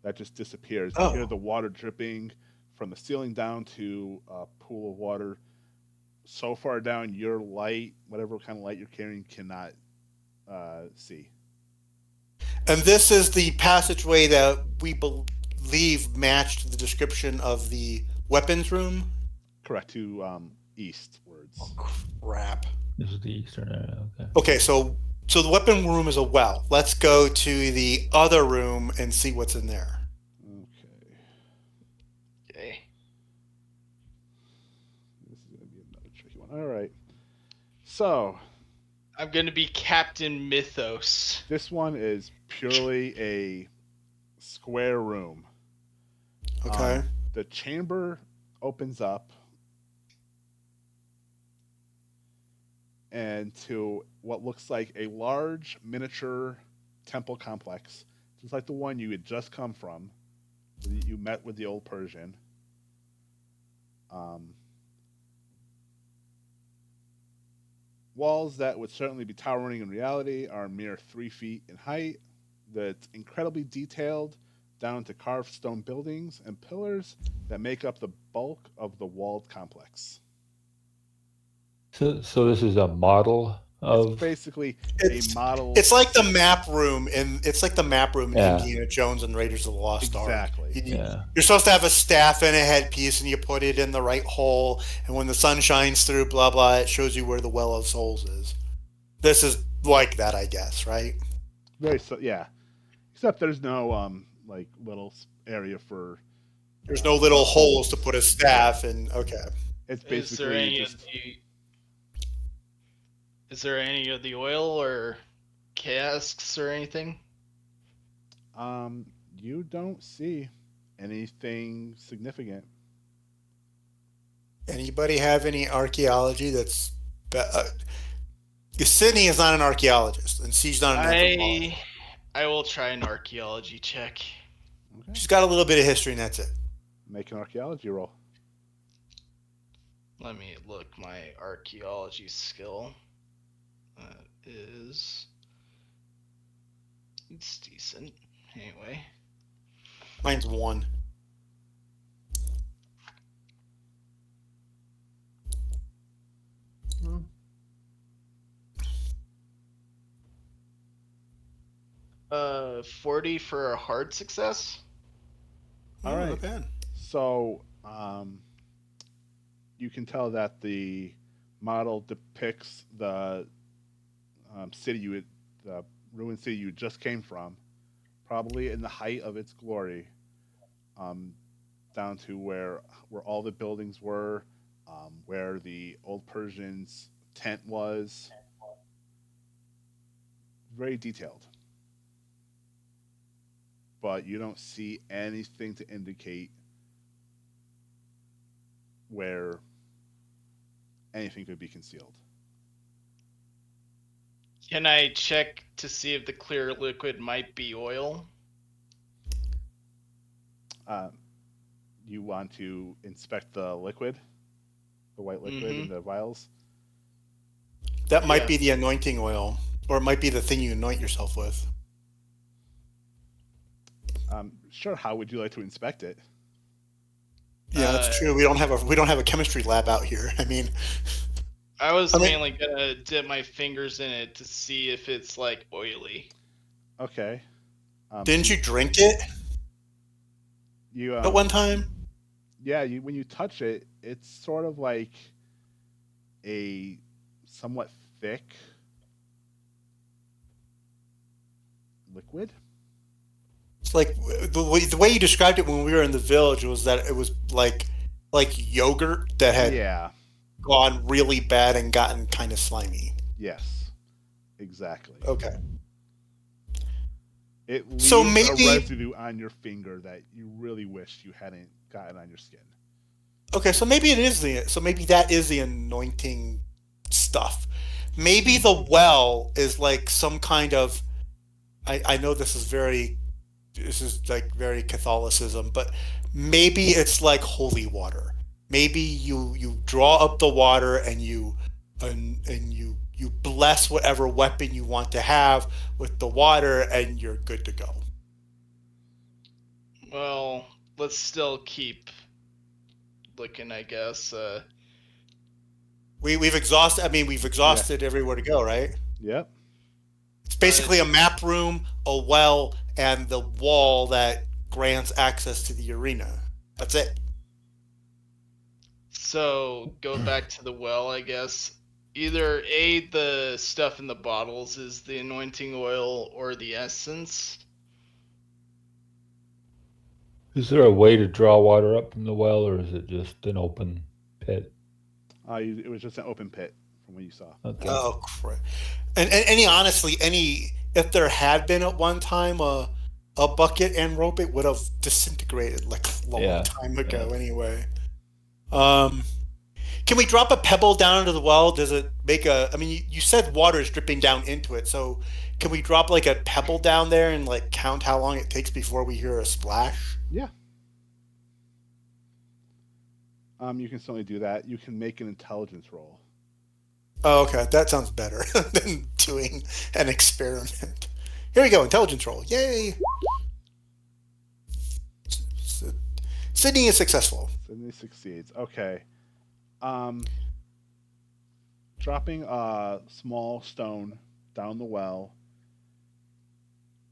that just disappears. You hear the water dripping from the ceiling down to a pool of water. So far down, your light, whatever kind of light you're carrying, cannot see. And this is the passageway that we believe matched the description of the weapons room? Correct, to eastwards. Oh, crap. This is the eastern area, okay. Okay, so the weapon room is a well. Let's go to the other room and see what's in there. Okay. This is going to be another tricky one. All right. So... I'm going to be Captain Mythos. This one is purely a square room. Okay. The chamber opens up and to what looks like a large miniature temple complex, just like the one you had just come from. You met with the old Persian. Walls that would certainly be towering in reality are mere 3 feet in height. That's incredibly detailed, down to carved stone buildings and pillars that make up the bulk of the walled complex. So this is a model It's of basically It's a model. it's like the map room in Yeah. Indiana Jones and Raiders of the Lost Ark. Exactly. yeah. You're supposed to have a staff and a headpiece, and you put it in the right hole. And when the sun shines through, blah blah, it shows you where the Well of Souls is. This is like that, I guess, right? Very so, yeah. Except there's no like little area for. There's no little holes to put a staff in. Okay. It's Is there basically any just. of the Is there any of the oil or casks or anything? You don't see anything significant. Anybody have any archaeology that's? Sydney is not an archaeologist, and she's not an anthropologist. I will try an archaeology check. Okay. She's got a little bit of history, and that's it. Make an archaeology roll. Let me look my archaeology skill. It's decent. Anyway. Mine's 1. Hmm. 40 for a hard success. All right. Not bad. So, you can tell that the model depicts the the ruined city you just came from, probably in the height of its glory, down to where all the buildings were, where the old Persian's tent was. Very detailed. But you don't see anything to indicate where anything could be concealed. Can I check to see if the clear liquid might be oil? You want to inspect the liquid, the white liquid in the vials? That might be the anointing oil, or it might be the thing you anoint yourself with. Sure. How would you like to inspect it? Yeah, that's true. We don't have a chemistry lab out here. I mean, I was mainly gonna dip my fingers in it to see if it's like oily. Okay. Didn't you drink it You at one time? Yeah. When you touch it, it's sort of like a somewhat thick liquid. It's like the way you described it when we were in the village was that it was like yogurt that had gone really bad and gotten kind of slimy. Yes, exactly. Okay. It leaves So maybe- a residue on your finger that you really wish you hadn't gotten on your skin. Okay, so maybe that is the anointing stuff. Maybe the well is like some kind of. I know this is like very Catholicism, but maybe it's like holy water. Maybe you draw up the water and you bless whatever weapon you want to have with the water, and you're good to go. Well, let's still keep looking, I guess. We've exhausted everywhere to go, right? Yep. It's basically a map room, a well, and the wall that grants access to the arena. That's it. So go back to the well, I guess. Either the stuff in the bottles is the anointing oil or the essence. Is there a way to draw water up from the well, or is it just an open pit? It was just an open pit from what you saw. Okay. Oh crap! And honestly, if there had been at one time a a bucket and rope, it would have disintegrated like a long time ago anyway. Can we drop a pebble down into the well? Does it make a? I mean, you said water is dripping down into it, so can we drop like a pebble down there and like count how long it takes before we hear a splash? Yeah. You can certainly do that. You can make an intelligence roll. Oh, okay. That sounds better than doing an experiment. Here we go. Intelligence roll. Yay! Sydney is successful. Sydney succeeds. Okay. Dropping a small stone down the well.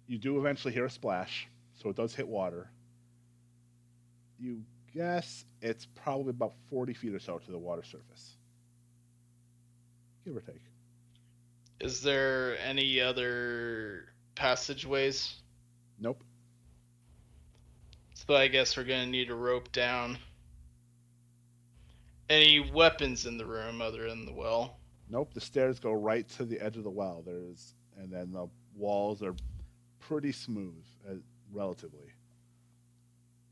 You do eventually hear a splash, so it does hit water. You guess it's probably about 40 feet or so to the water surface. Give or take. Is there any other passageways? Nope. So I guess we're gonna need a rope down. Any weapons in the room other than the well? Nope. The stairs go right to the edge of the well. And then the walls are pretty smooth, relatively.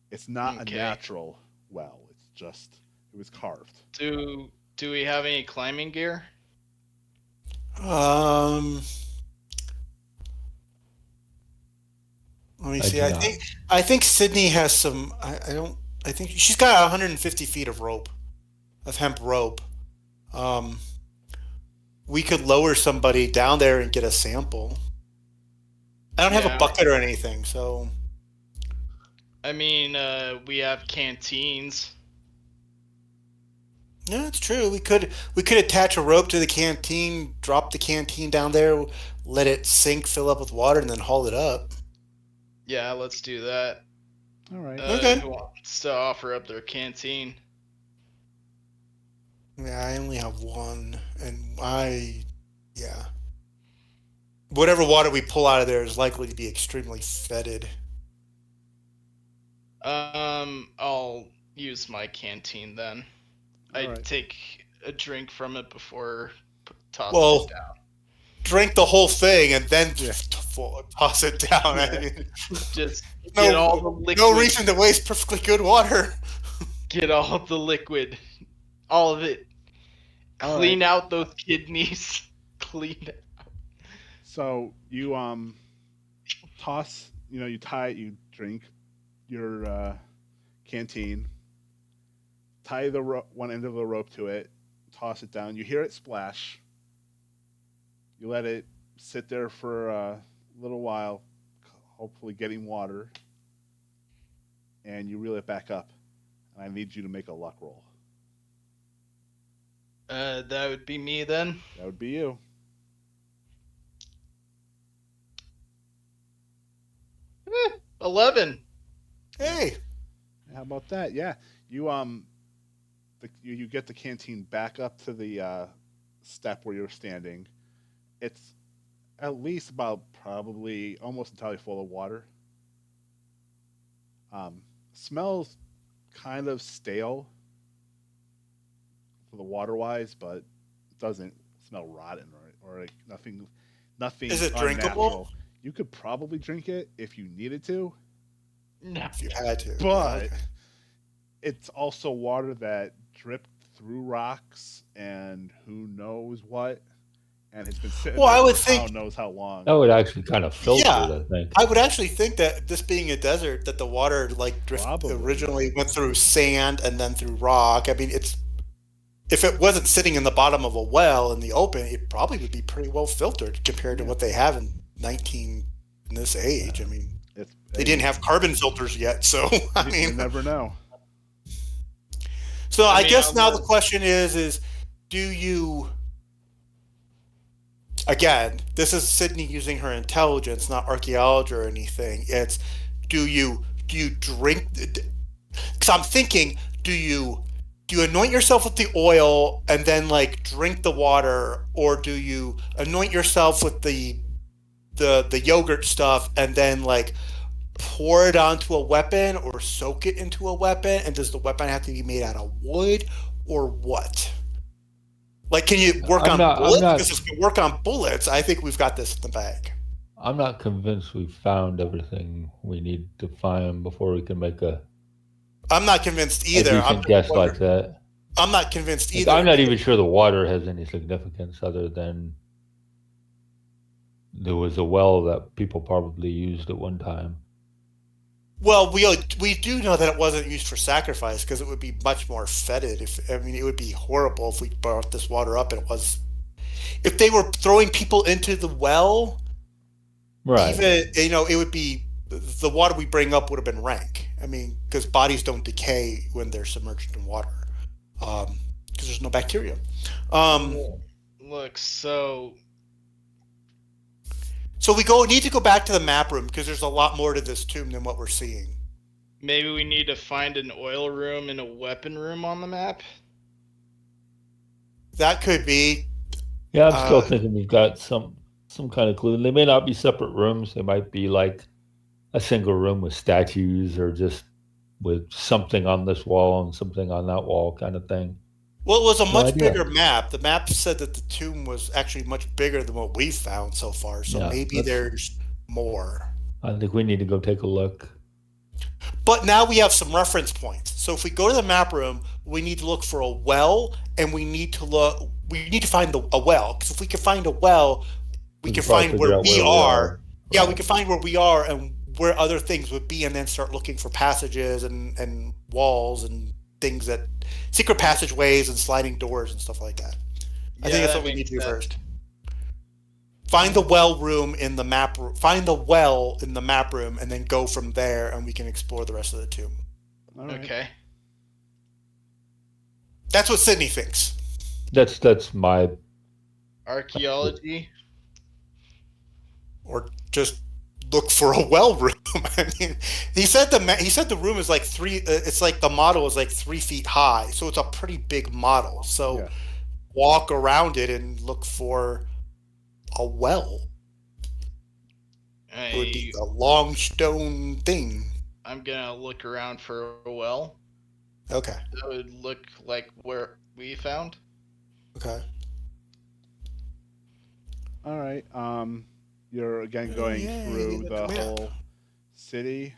It's not a natural well. It's just it was carved. Do we have any climbing gear? Let me see. I think Sydney has some. I think she's got 150 feet of rope, of hemp rope. We could lower somebody down there and get a sample. I don't have a bucket or anything, so. I mean, we have canteens. Yeah, that's true. We could attach a rope to the canteen, drop the canteen down there, let it sink, fill up with water, and then haul it up. Yeah, let's do that. All right. Okay. Who wants to offer up their canteen? Yeah, I only have one, and whatever water we pull out of there is likely to be extremely fetid. I'll use my canteen then. I right. take a drink from it before tossing it down. Drink the whole thing and then toss it down. Yeah. I mean, just get all the liquid. No reason to waste perfectly good water. Get all the liquid, all of it. Clean out those kidneys. Clean it out. So you toss. You you drink your canteen. Tie the one end of the rope to it, toss it down. You hear it splash. You let it sit there for a little while, hopefully getting water, and you reel it back up. And I need you to make a luck roll. That would be me then. That would be you. Eh, 11. Hey, How about that? Yeah, you you get the canteen back up to the step where you're standing. It's at least about probably almost entirely full of water. Smells kind of stale for the water wise, but it doesn't smell rotten or like nothing. Is it drinkable? Unnatural. You could probably drink it if you needed to. No. if you had to. But Okay. it's also water that dripped through rocks and who knows what, and has been sitting Well, there I would for think- who knows how long. That would actually kind of filter Yeah. it, I think. I would actually think that this being a desert, that the water Probably. originally went through sand and then through rock. I mean, if it wasn't sitting in the bottom of a well in the open, it probably would be pretty well filtered compared to what they have in this age. I mean, they didn't have carbon filters yet, so I You mean, never know. so I I mean, guess now I'm- the question is do you? Again, this is Sydney using her intelligence, not archaeology or anything. It's do you drink? Because I'm thinking, do you anoint yourself with the oil and then like drink the water, or do you anoint yourself with the yogurt stuff and then like pour it onto a weapon or soak it into a weapon? And does the weapon have to be made out of wood or what? Like, can you work on bullets? Because if you work on bullets, I think we've got this in the bag. I'm not convinced we've found everything we need to find before we can make a I'm not convinced either. I'm decent just guess like wondering. that. I'm not convinced Like, either. I'm not even sure the water has any significance other than there was a well that people probably used at one time. Well, we do know that it wasn't used for sacrifice because it would be much more fetid. It would be horrible if we brought this water up and it was. If they were throwing people into the well, Right. even it would be the water we bring up would have been rank. I mean, because bodies don't decay when they're submerged in water, because there's no bacteria. Look, so So we need to go back to the map room because there's a lot more to this tomb than what we're seeing. maybe we need to find an oil room and a weapon room on the map. That could be. Yeah, I'm still thinking we've got some kind of clue. They may not be separate rooms. They might be like a single room with statues or just with something on this wall and something on that wall kind of thing. Well, it was a No much idea. bigger map. The map said that the tomb was actually much bigger than what we've found so far. So Yeah, maybe there's more. I think we need to go take a look. But now we have some reference points. So if we go to the map room, we need to look for a well, and we need to find a well. Because if we can find a well, we can probably find figure where out we where we are. are. Yeah, we Right. can find where we are and where other things would be, and then start looking for passages and walls and things that secret passageways and sliding doors and stuff like that. I think that's what we need to do first. Find the well room in the map. Find the well in the map room, and then go from there, and we can explore the rest of the tomb. All right. Okay. That's what Sydney thinks. That's my Archaeology. Or just look for a well room. I mean, he said the room is like it's like the model is like 3 feet high, so it's a pretty big model. So Yeah. walk around it and look for a well. It would be a long stone thing. I'm gonna look around for a well. Okay. That would look like where we found. Okay. All right. You're again going through the map. whole city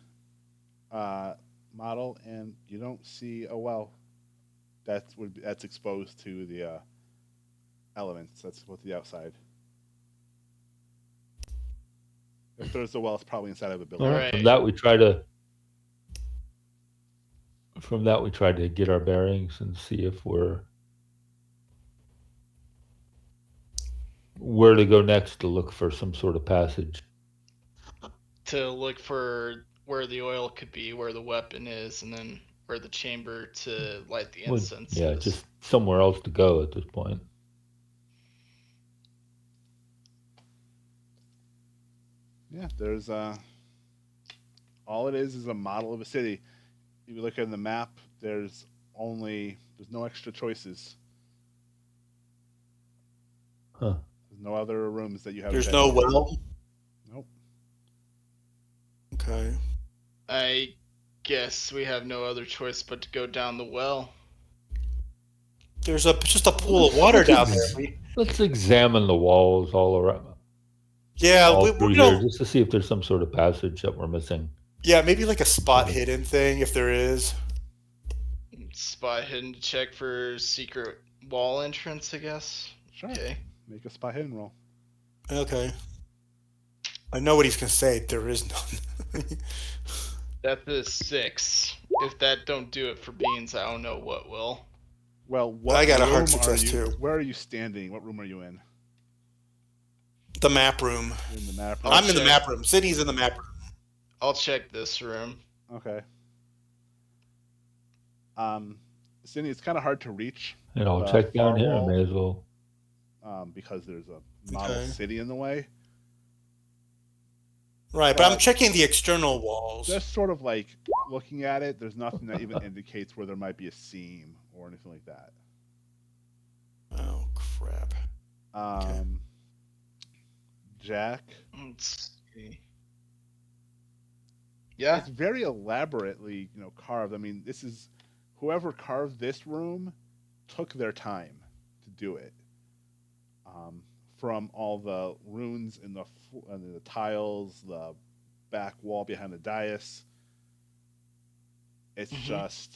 model, and you don't see a well. That's exposed to the elements. That's exposed to the outside. If there's a well, it's probably inside of a building. All right. Right. From that we tried to get our bearings and see if we're where to go next to look for some sort of passage. To look for where the oil could be, where the weapon is, and then where the chamber to light the Well, incense yeah, is. just somewhere else to go at this point. Yeah, there's all it is a model of a city. If you look at the map, there's no extra choices. Huh. There's no other rooms that you have. There's no well. Nope. Okay. I guess we have no other choice but to go down the well. There's just a pool of water down there. Let's examine the walls all around. Yeah, all we through here, just to see if there's some sort of passage that we're missing. Yeah, maybe like a spot hidden thing if there is. Spot hidden to check for secret wall entrance, I guess. Sure. Okay. Make a spot hidden roll. Okay. I know what he's gonna say. There is none. That's a 6. If that don't do it for beans, I don't know what will. Well, what I got a room hard success, are you? too. Where are you standing? What room are you in? The map room. You're in the map Oh, room. I'm in the map room. Sydney's in the map room. I'll check this room. Okay. Cindy, it's kind of hard to reach. And I'll the check down far here. wall, May as well. because there's a model Okay. city in the way. Right, but I'm checking the external walls. Just sort of like looking at it, there's nothing that even indicates where there might be a seam or anything like that. Oh crap. Jack. Let's see. Yeah. It's very elaborately, carved. I mean, this is whoever carved this room took their time to do it. from all the runes in the tiles, the back wall behind the dais. It's just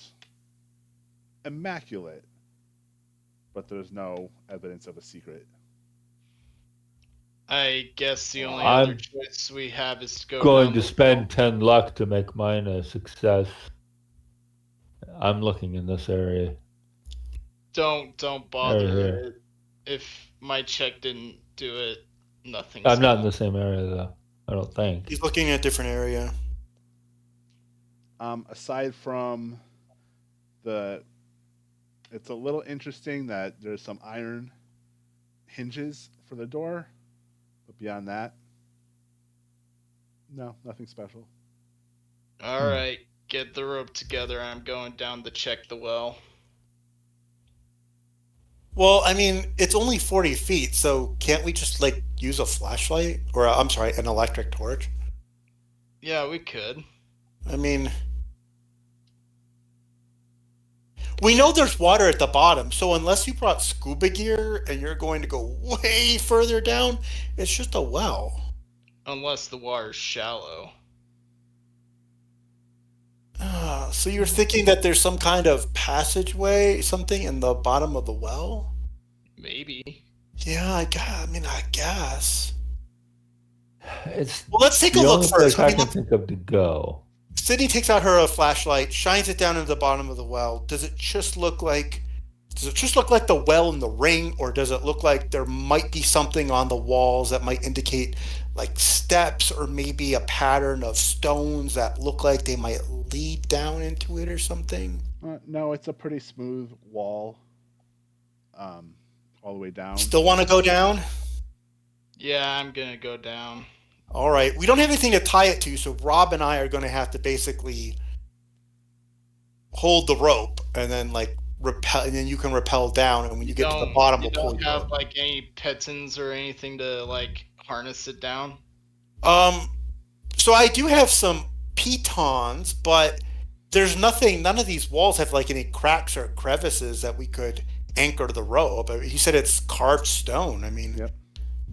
immaculate, but there's no evidence of a secret. I guess the only I'm other choice we have is to go Going down to the spend 10 luck to make mine a success. I'm looking in this area. Don't Right bother. here. If my check didn't do it, nothing's I'm not in gonna- the same area though. I don't think. He's looking at a different area. Aside from it's a little interesting that there's some iron hinges for the door, but beyond that, no, nothing special. All right, get the rope together. I'm going down to check the well. Well, I mean, it's only 40 feet, so can't we just like use a flashlight or I'm sorry, an electric torch? Yeah, we could. I mean, we know there's water at the bottom, so unless you brought scuba gear and you're going to go way further down, it's just a well. Unless the water's shallow. So you're thinking that there's some kind of passageway, something in the bottom of the well? Maybe. Yeah, I guess. It's Well, let's take a the look only first. place I can think of to go. Sydney takes out her flashlight, shines it down into the bottom of the well. Does it just look like the well in the ring, or does it look like there might be something on the walls that might indicate like steps or maybe a pattern of stones that look like they might lead down into it or something? No, it's a pretty smooth wall, all the way down. Still want to go down? Yeah, I'm gonna go down. All right. We don't have anything to tie it to, so Rob and I are going to have to basically hold the rope and then like rappel, and then you can rappel down, and when you get to the bottom, we'll pull You you don't have up. like any petons or anything to like harness it down. So I do have some pitons, but there's nothing. None of these walls have like any cracks or crevices that we could anchor the rope. He said it's carved stone. I mean, Yep.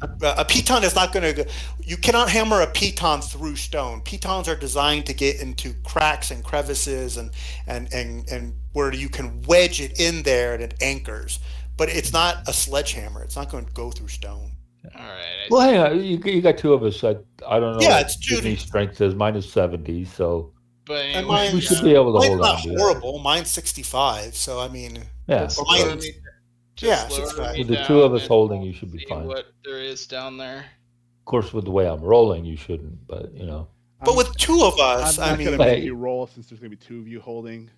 a piton is not going to. You cannot hammer a piton through stone. Pitons are designed to get into cracks and crevices and where you can wedge it in there and it anchors. But it's not a sledgehammer. It's not going to go through stone. All right. Well, hang on. You got two of us. I don't know. Yeah, what it's two. Sydney's strength is. Mine is 70, so But And anyway, we should be able to mine's hold not on to that. horrible. Mine's 65. So I mean, Yeah. just Or mine- lower me, yeah, lower 65. me With the down two of us and holding, you should be see fine. what there is down there. Of course, with the way I'm rolling, you shouldn't. But you know. but with two of I'm us, not I mean, gonna make Hey. you roll since there's gonna be two of you holding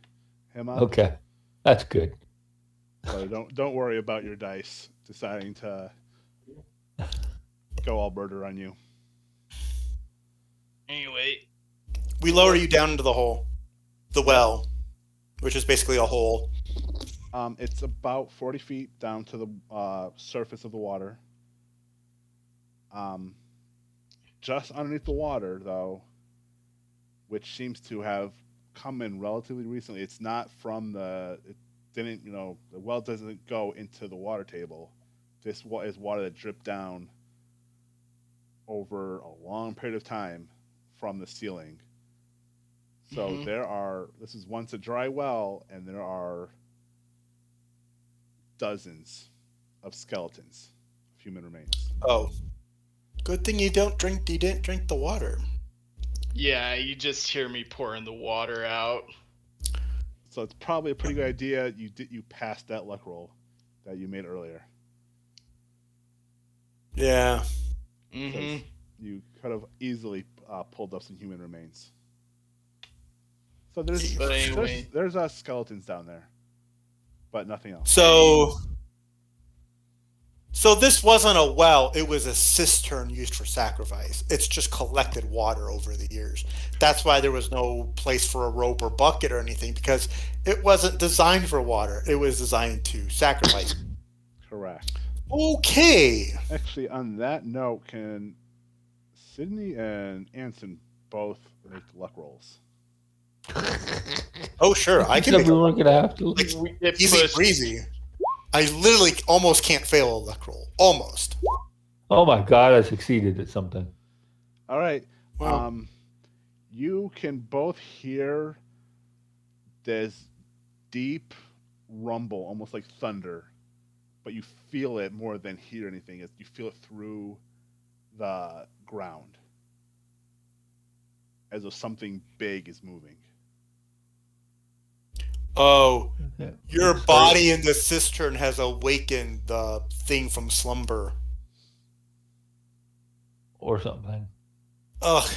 him up. Okay, that's good. So don't worry about your dice deciding to go all murder on you. Anyway, we lower you down into the hole, the well, which is basically a hole. It's about 40 feet down to the surface of the water. Just underneath the water, though, which seems to have come in relatively recently. It's not from it didn't, the well doesn't go into the water table. This is water that dripped down over a long period of time from the ceiling. So this is once a dry well, and there are dozens of skeletons of human remains. Oh, good thing you didn't drink the water. yeah, you just hear me pouring the water out. So it's probably a pretty good idea you passed that luck roll that you made earlier. Yeah. Mm-hmm. You could have easily pulled up some human remains. So there's But anyway. there's skeletons down there, but nothing else. So this wasn't a well, it was a cistern used for sacrifice. It's just collected water over the years. That's why there was no place for a rope or bucket or anything, because it wasn't designed for water. It was designed to sacrifice. Correct. Okay. Actually, on that note, can Sydney and Anson both make luck rolls? Oh, sure. I can Except make we a weren't gonna have to. We get easy pushed. breezy. I literally almost can't fail a luck roll. Almost. Oh my God! I succeeded at something. All right. Wow. You can both hear this deep rumble, almost like thunder, but you feel it more than hear anything. You feel it through the ground, as though something big is moving. Oh, Okay. your Sorry. body in the cistern has awakened the thing from slumber. Or something. Ugh.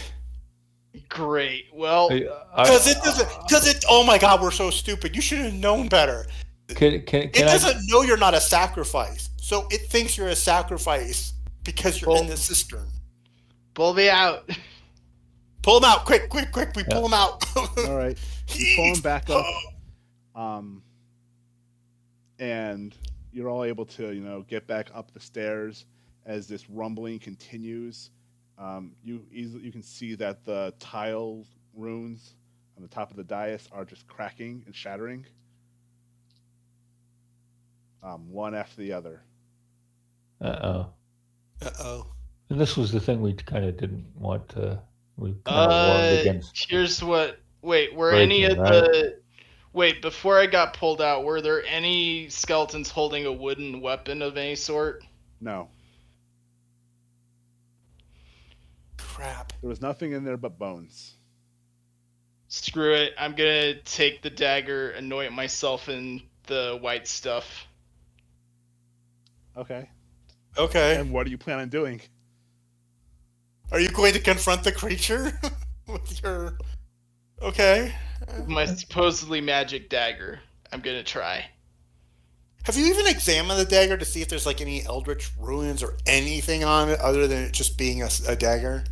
Great. Well, Because it doesn't. Because it. Oh my God, we're so stupid. You should have known better. Can It I? doesn't know you're not a sacrifice, so it thinks you're a sacrifice because you're in the cistern. pull me out. Pull him out, quick! We pull him out. All right. You pull him back up, and you're all able to, get back up the stairs as this rumbling continues. You can see that the tile runes on the top of the dais are just cracking and shattering, one after the other. Uh-oh. And this was the thing we kind of didn't want to. We kind of warned against. Here's what. Wait, were breaking, any of right? the? Wait, before I got pulled out, were there any skeletons holding a wooden weapon of any sort? No, Crap. there was nothing in there but bones. Screw it. I'm gonna take the dagger, anoint myself in the white stuff. Okay. Okay. And what do you plan on doing? Are you going to confront the creature with your? Okay. My supposedly magic dagger. I'm gonna try. Have you even examined the dagger to see if there's like any eldritch ruins or anything on it other than it just being a dagger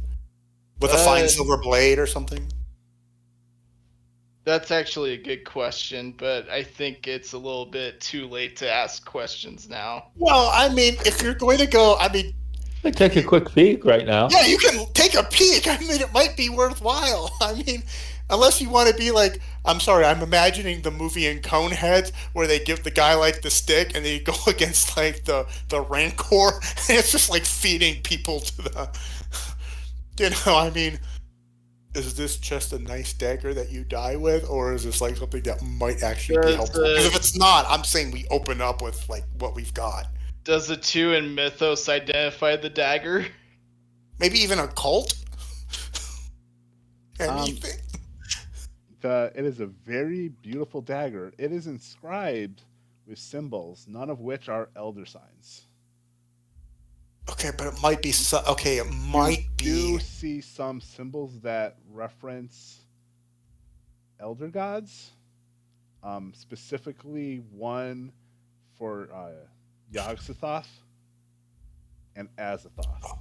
with a fine silver blade or something? That's actually a good question, but I think it's a little bit too late to ask questions now. Well, I mean, if you're going to go, I mean, Let's take a quick peek right now. yeah, you can take a peek. I mean, it might be worthwhile. I mean, unless you want to be like, I'm sorry, I'm imagining the movie in Coneheads where they give the guy like the stick and they go against like the Rancor and it's just like feeding people to the, I mean, is this just a nice dagger that you die with, or is this like something that might actually be helpful? Because if it's not, I'm saying we open up with like what we've got. Does the 2 in Mythos identify the dagger? Maybe even a cult? Anything? It is a very beautiful dagger. It is inscribed with symbols, none of which are elder signs. Okay, but it might be. Okay, it might be. You do see some symbols that reference elder gods, specifically one for Yog-Sothoth and Azathoth.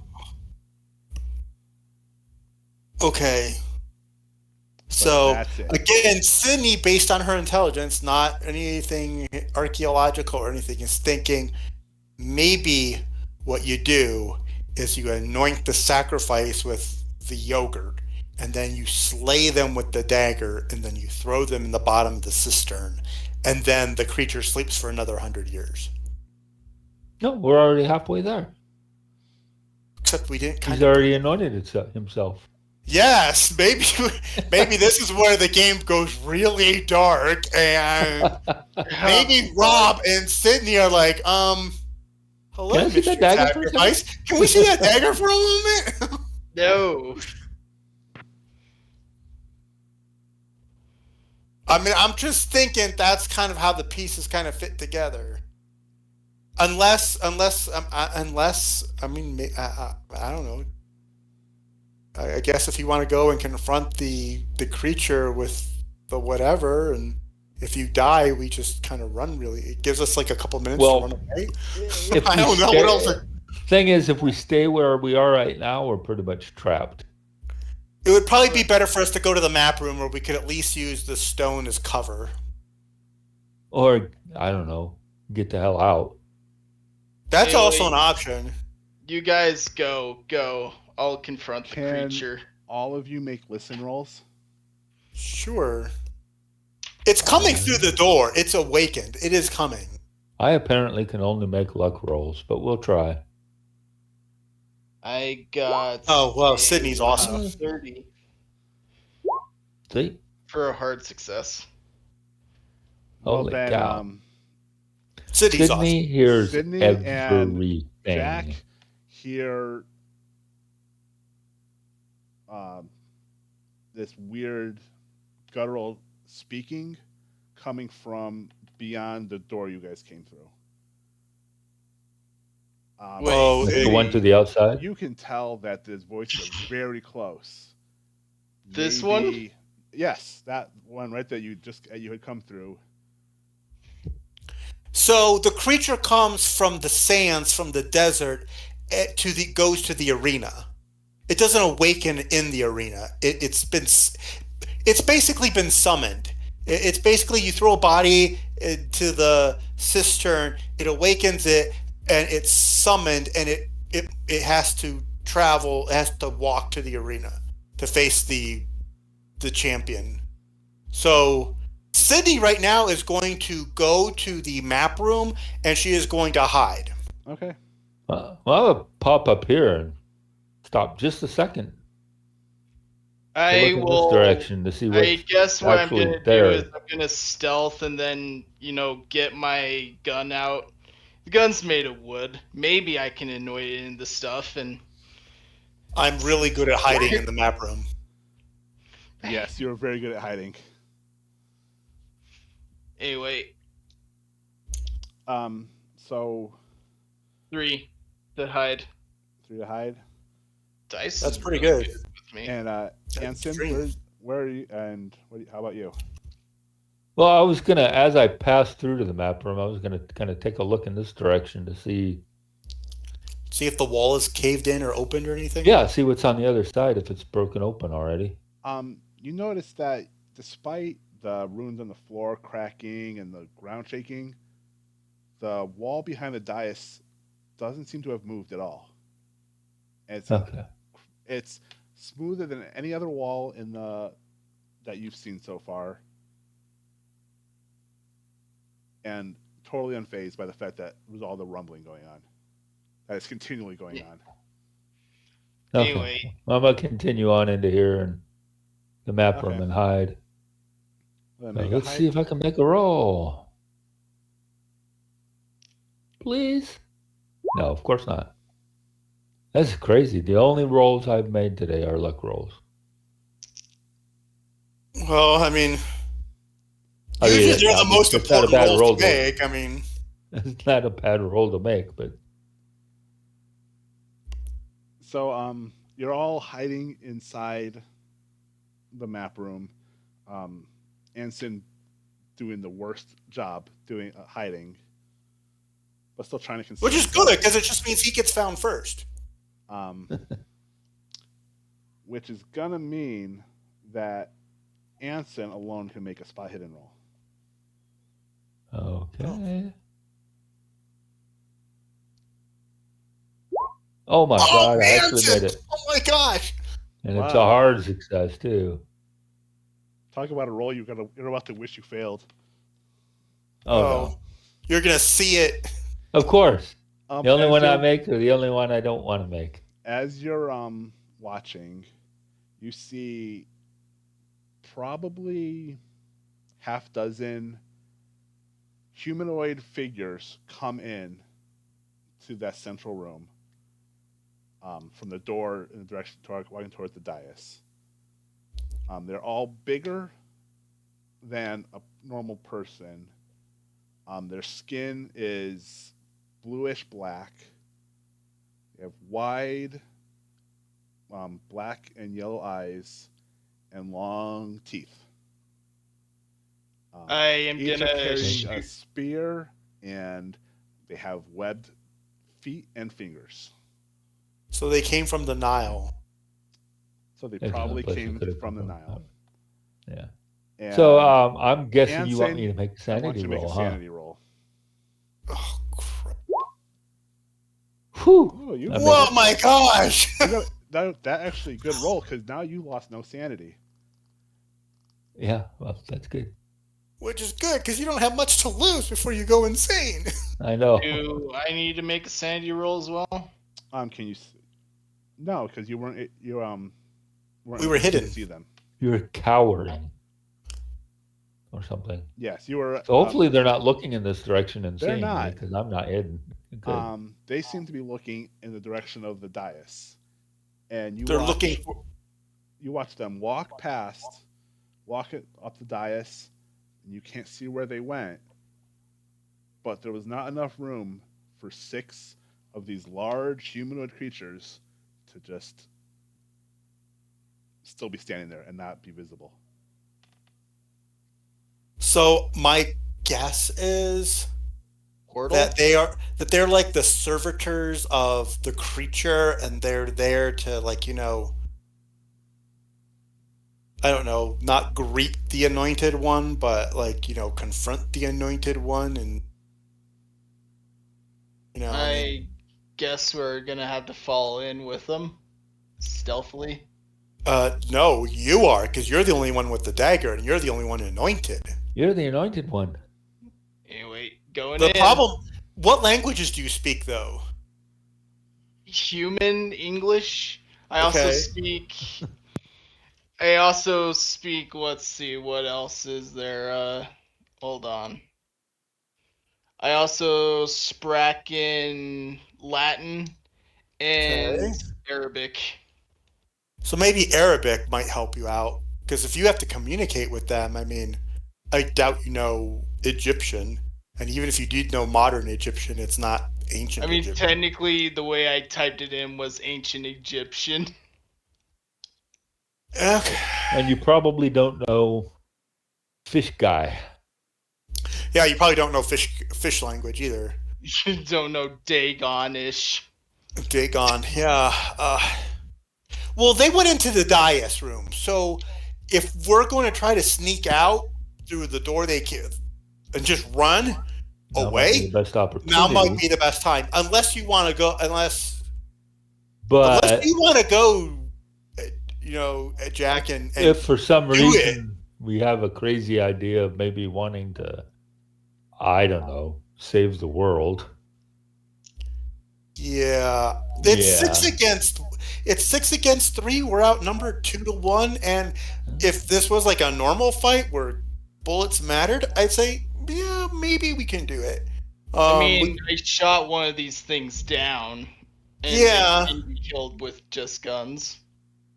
Okay. So again, Sydney, based on her intelligence, not anything archaeological or anything, is thinking maybe what you do is you anoint the sacrifice with the yogurt, and then you slay them with the dagger, and then you throw them in the bottom of the cistern, and then the creature sleeps for another 100 years. No, we're already halfway there. Except we didn't. He's already anointed himself. Yes, maybe this is where the game goes really dark, and maybe Rob and Sydney are like, hello, Can I see that dagger for a second? Can we see that dagger for a moment? No. I mean, I'm just thinking that's kind of how the pieces kind of fit together. Unless, I mean, I don't know. I guess if you want to go and confront the creature with the whatever, and if you die, we just kind of run. Really, it gives us like a couple minutes to run away. I don't know what else. Thing is, if we stay where we are right now, we're pretty much trapped. It would probably be better for us to go to the map room where we could at least use the stone as cover. Or, I don't know, get the hell out. That's also an option. You guys go. I'll confront the creature. All of you make listen rolls? Sure. It's coming through the door. It's awakened. It is coming. I apparently can only make luck rolls, but we'll try. I got. Oh, well, a, Sydney's awesome. 30 See? for a hard success. Well, Holy then, cow. Sydney's awesome. Sydney hears Sydney and everything. Jack hear this weird guttural speaking coming from beyond the door you guys came through. Wait. Oh, Like the one to the outside? You can tell that this voice is very close. This one? Maybe- Yes, that one right that you had come through. So the creature comes from the sands, from the desert, goes to the arena. It doesn't awaken in the arena. It's basically been summoned. It's basically you throw a body into the cistern, it awakens it, and it's summoned, and it has to travel, it has to walk to the arena to face the champion. So Sydney right now is going to go to the map room, and she is going to hide. Okay. Well, I'll pop up here and stop just a second. I Look in will. this direction to see I what's guess what I'm actually gonna there. do is I'm gonna stealth and then get my gun out. The gun's made of wood. Maybe I can annoy it into stuff and. I'm really good at hiding in the map room. Yes, you're very good at hiding. Anyway, So 3 to hide. 3 to hide. Dice. That's is pretty really good. with me. And Anson, extreme. where are you? And how about you? Well, I was gonna, as I passed through to the map room, I was gonna kind of take a look in this direction to see. See if the wall is caved in or opened or anything? Yeah, see what's on the other side if it's broken open already. You notice that despite the runes on the floor cracking and the ground shaking, the wall behind the dais doesn't seem to have moved at all. Okay. It's smoother than any other wall that you've seen so far, and totally unfazed by the fact that there's all the rumbling going on. That is continually going on. Okay. Anyway. Well, I'm gonna continue on into here and the map room Okay. and hide. Then So make a let's hide- see if I can make a roll. Please? No, of course not. That's crazy. The only rolls I've made today are luck rolls. Well, I mean, I mean, usually they're the most it's not a important bad rolls roll to make. I mean, It's not a bad roll to make, but So you're all hiding inside the map room. Anson doing the worst job doing hiding, but still trying to conceal. which is good because it just means he gets found first. Which is gonna mean that Anson alone can make a spot hidden roll. okay. Oh my God, I actually Anson! made it. Oh my gosh! And it's a Wow. hard success too. Talk about a roll you're about to wish you failed. Oh, Oh. no. You're gonna see it. Of course. The only as one I you're- make or the only one I don't want to make. As you're watching, you see probably half dozen humanoid figures come in to that central room from the door in the direction walking towards the dais. They're all bigger than a normal person. Their skin is bluish black. They have wide black and yellow eyes and long teeth. I am Each are gonna carrying a shoot. spear, and they have webbed feet and fingers. So they came from the Nile. So they There's probably another place came it could've from the come Nile. Yeah. And So I'm guessing you want Anson, me to make a I want sanity you to make roll, a huh? sanity roll. Oh crap! Whew. Oh, you I made Whoa, it. my gosh! that actually good roll because now you lost no sanity. Yeah, well, that's good. Which is good because you don't have much to lose before you go insane. I know. Do I need to make a sanity roll as well? Can you? No, because you weren't. We were hidden. To see them. You're cowering or something. Yes, you were. So hopefully they're not looking in this direction and They're seeing not. me because I'm not hidden. Good. They seem to be looking in the direction of the dais, and They're looking. You watch them walk it up the dais, and you can't see where they went. But there was not enough room for 6 of these large humanoid creatures to just still be standing there and not be visible. So my guess is Portal? that they're like the servitors of the creature, and they're there to, like, you know, I don't know, not greet the anointed one, but, like, you know, confront the anointed one, and you know. I guess we're gonna have to fall in with them stealthily. No, you are, because you're the only one with the dagger, and you're the only one anointed. You're the anointed one. Anyway, going The in. problem. What languages do you speak, though? Human English. I Okay. also speak. Let's see, what else is there? Hold on. I also sprack in Latin and Okay. Arabic. So maybe Arabic might help you out, because if you have to communicate with them, I mean, I doubt you know Egyptian, and even if you did know modern Egyptian, it's not ancient I mean, Egyptian. technically, the way I typed it in was ancient Egyptian. Okay. And you probably don't know fish guy. Yeah, you probably don't know fish language either. You don't know Dagon-ish. Dagon, yeah. Well, they went into the dais room, so if we're going to try to sneak out through the door they can and just run Now might be away, the best opportunity. now might be the best time. Unless you want to go, unless But you want to go, you know, Jack, and if for some do reason we have a crazy idea of maybe wanting to, I don't know, save the world. Yeah, it's Yeah. 6 against 3. We're outnumbered 2-1, and if this was like a normal fight where bullets mattered, I'd say, yeah, maybe we can do it. I mean, I shot one of these things down. And Yeah. They can be killed with just guns.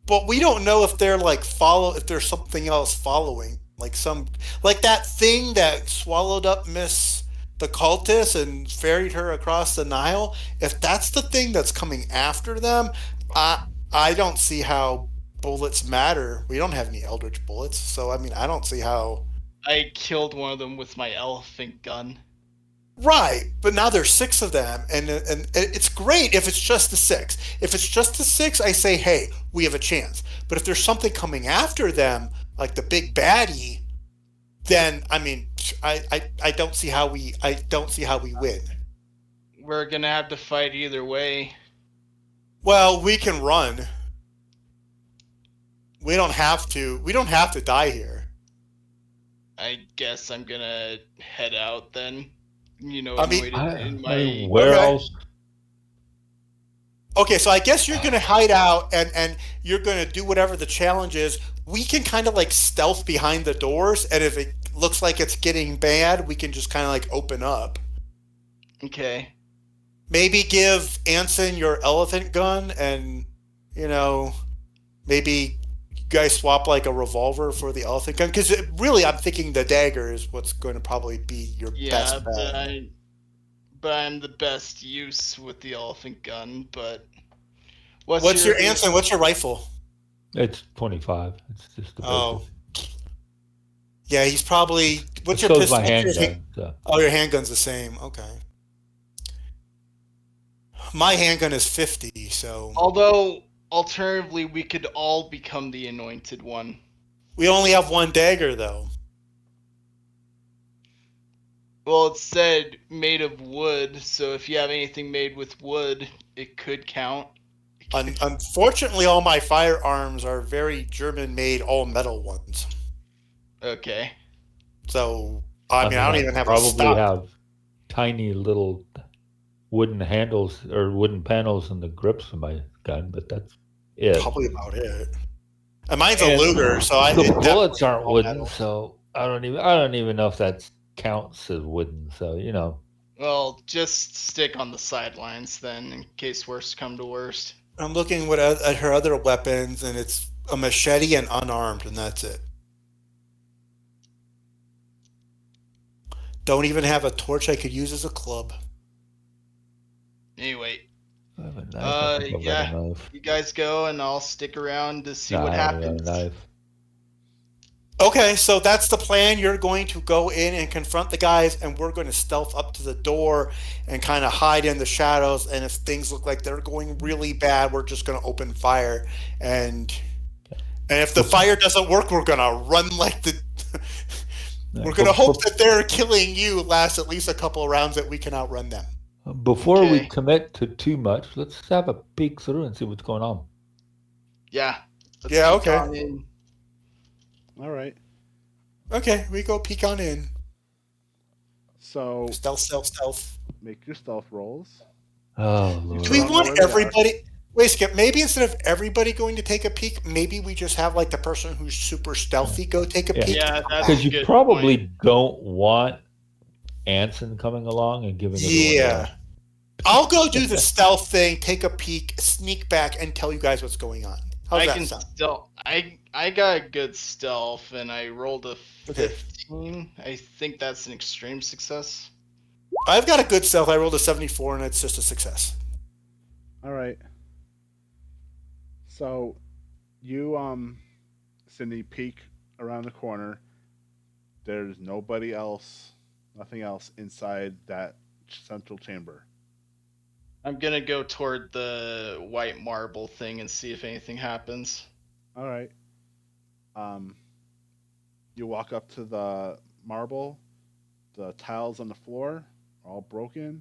But we don't know if they're like if there's something else following, like that thing that swallowed up Miss the cultist and ferried her across the Nile. If that's the thing that's coming after them, I don't see how bullets matter. We don't have any Eldritch bullets, so I mean, I don't see how. I killed one of them with my elephant gun. Right, but now there's 6 of them, and it's great if it's just the 6. If it's just the 6, I say, hey, we have a chance. But if there's something coming after them, like the big baddie, then I mean, I don't see how we win. We're gonna have to fight either way. Well, we can run. We don't have to. We don't have to die here. I guess I'm gonna head out then. You know, I mean, in my. Where Okay. else? Okay, so I guess you're going to hide out and you're going to do whatever the challenge is. We can kind of like stealth behind the doors, and if it looks like it's getting bad, we can just kind of like open up. Okay. Maybe give Anson your elephant gun, and, you know, maybe you guys swap like a revolver for the elephant gun, because really I'm thinking the dagger is what's going to probably be your best bet. But I'm the best use with the elephant gun. But What's your Anson? What's your rifle? It's 25. It's just the Oh. basic. Yeah, he's probably. What's So your is pistol? my handgun. So. Oh, your handgun's the same. Okay. My handgun is 50, so. Although, alternatively, we could all become the anointed one. We only have one dagger, though. Well, it said made of wood, so if you have anything made with wood, it could count. Unfortunately, all my firearms are very German-made, all-metal ones. Okay. So, I mean, I don't even have a probably stock. have tiny little wooden handles or wooden panels in the grips of my gun, but that's it. Probably about it. And mine's a And Luger, so the bullets aren't all wooden, metal. so I don't even know if that counts as wooden. So Well, just stick on the sidelines then, in case worst come to worst. I'm looking at her other weapons, and it's a machete and unarmed, and that's it. Don't even have a torch I could use as a club. Anyway, I have a knife. I think I've got a knife. you guys go, and I'll stick around to see Nah, what I don't happens. got a knife. Okay, so that's the plan. You're going to go in and confront the guys, and we're going to stealth up to the door and kind of hide in the shadows. And if things look like they're going really bad, we're just going to open fire. And if the fire doesn't work, we're going to run like the. We're going to hope that their killing you lasts at least a couple of rounds, that we can outrun them. Before we Okay. commit to too much, let's have a peek through and see what's going on. Yeah. Yeah, peek okay. on in. All right. Okay, we go peek on in. So Stealth. make your stealth rolls. Oh, Lord. Do we don't know want where they are. everybody? Wait, Skip. Maybe instead of everybody going to take a peek, maybe we just have like the person who's super stealthy go take a Yeah. peek. Yeah, that's Because a you good probably point. don't want Anson coming along and giving everyone Yeah. I'll go do the stealth thing, take a peek, sneak back, and tell you guys what's going on. How's that sound? I got a good stealth, and I rolled a Okay. 15. I think that's an extreme success. I've got a good stealth. I rolled a 74, and it's just a success. All right. So you Cindy, peek around the corner. There's nothing else inside that central chamber. I'm gonna go toward the white marble thing and see if anything happens. All right. You walk up to the marble. The tiles on the floor are all broken.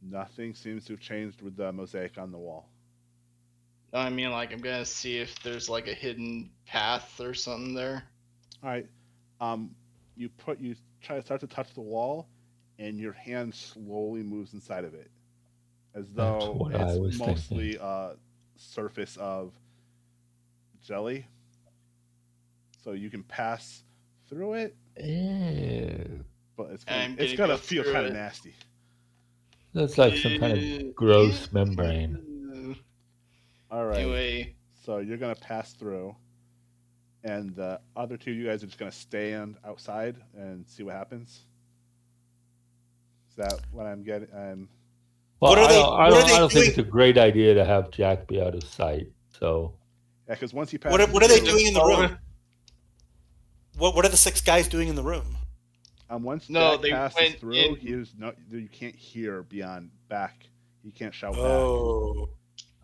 Nothing seems to have changed with the mosaic on the wall. I mean, like, I'm gonna see if there's like a hidden path or something there. All right. You start to touch the wall, and your hand slowly moves inside of it, as though what I was it's mostly a surface of jelly. So you can pass through it, Ew. but it's I'm gonna gonna go feel through kind of it. nasty. That's like some kind of gross membrane. All right. Anyway, So you're gonna pass through, and the other two of you guys are just gonna stand outside and see what happens. Is that what I'm getting? Well, What are they- I what are they don't think doing? it's a great idea to have Jack be out of sight. So Yeah, because once he passes, What are they through- doing in the room? What are the 6 guys doing in the room? Once No, Jack they passes went through, in. you can't hear beyond back. You can't shout back. Oh,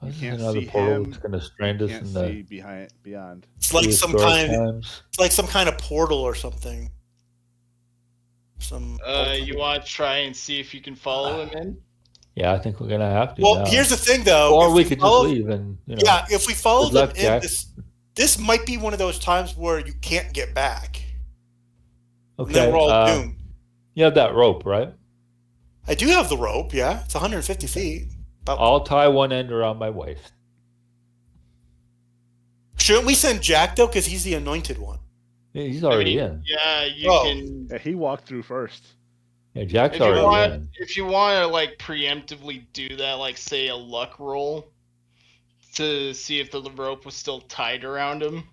this is can't another see portal him, that's going to strand You us can't in see the beyond. it's like some prehistoric kind. times. It's like some kind of portal or something. you want to try and see if you can follow him in? Yeah, I think we're going to have to. Well, now. here's the thing, though. Or If we could follow- just leave and Yeah, if we follow Good them luck, in, Jack. this might be one of those times where you can't get back. And Okay. then we're all doomed. You have that rope, right? I do have the rope. Yeah, it's 150 feet. I'll tie one end around my waist. Shouldn't we send Jack though, because he's the anointed one? Yeah, he's already in. Yeah, you Oh. can. Yeah, he walked through first. Yeah, Jack's If you already want, in. if you want to like preemptively do that, like say a luck roll, to see if the rope was still tied around him.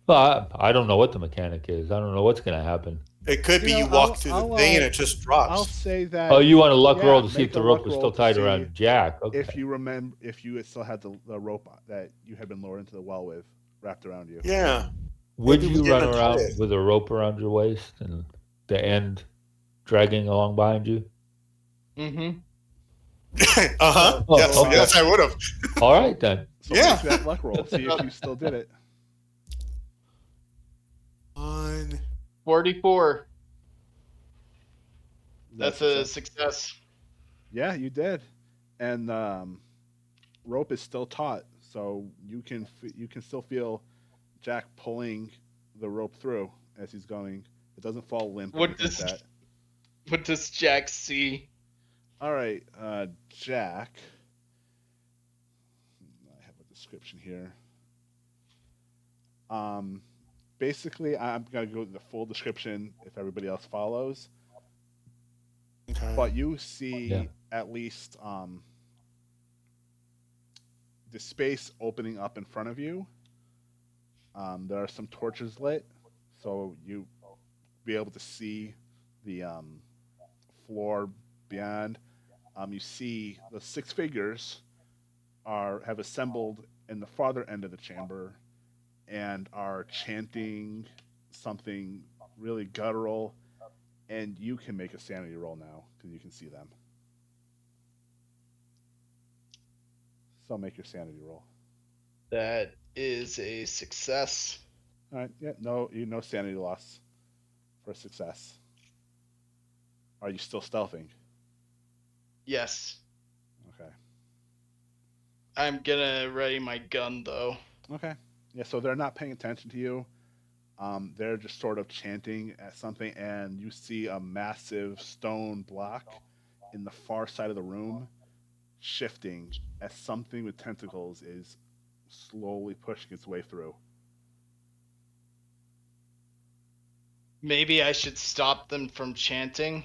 Well, I don't know what the mechanic is. I don't know what's going to happen. It could be You you know, walk I'll- through I'll, the thing and it just drops. I'll say that. Oh, you want a luck yeah, roll to see make if the a rope luck was roll still to tied see around Jack. Okay. If you remember, if you still had the rope that you had been lowered into the well with wrapped around you. Yeah. Would maybe we you run didn't around untie it. with a rope around your waist and the end dragging along behind you? Mm-hmm. Uh-huh. Oh, yes, okay. yes, I would have. All right, then. So Yeah. make that luck roll. See if you still did it. 44. That's a success. success. Yeah, you did. And rope is still taut, so you can still feel Jack pulling the rope through as he's going. It doesn't fall limp. or What anything does like that. What does Jack see? All right, Jack. I have a description here. Basically, I'm gonna go to the full description if everybody else follows. Okay. But you see Yeah. at least the space opening up in front of you. There are some torches lit, so you be able to see the floor beyond. You see the six figures have assembled in the farther end of the chamber and are chanting something really guttural. And you can make a sanity roll now because you can see them. So make your sanity roll. That is a success. All right. Yeah. No sanity loss for success. Are you still stealthing? Yes. Okay. I'm gonna ready my gun though. Okay. Yeah. So they're not paying attention to you. They're just sort of chanting at something, and you see a massive stone block in the far side of the room shifting as something with tentacles is slowly pushing its way through. Maybe I should stop them from chanting.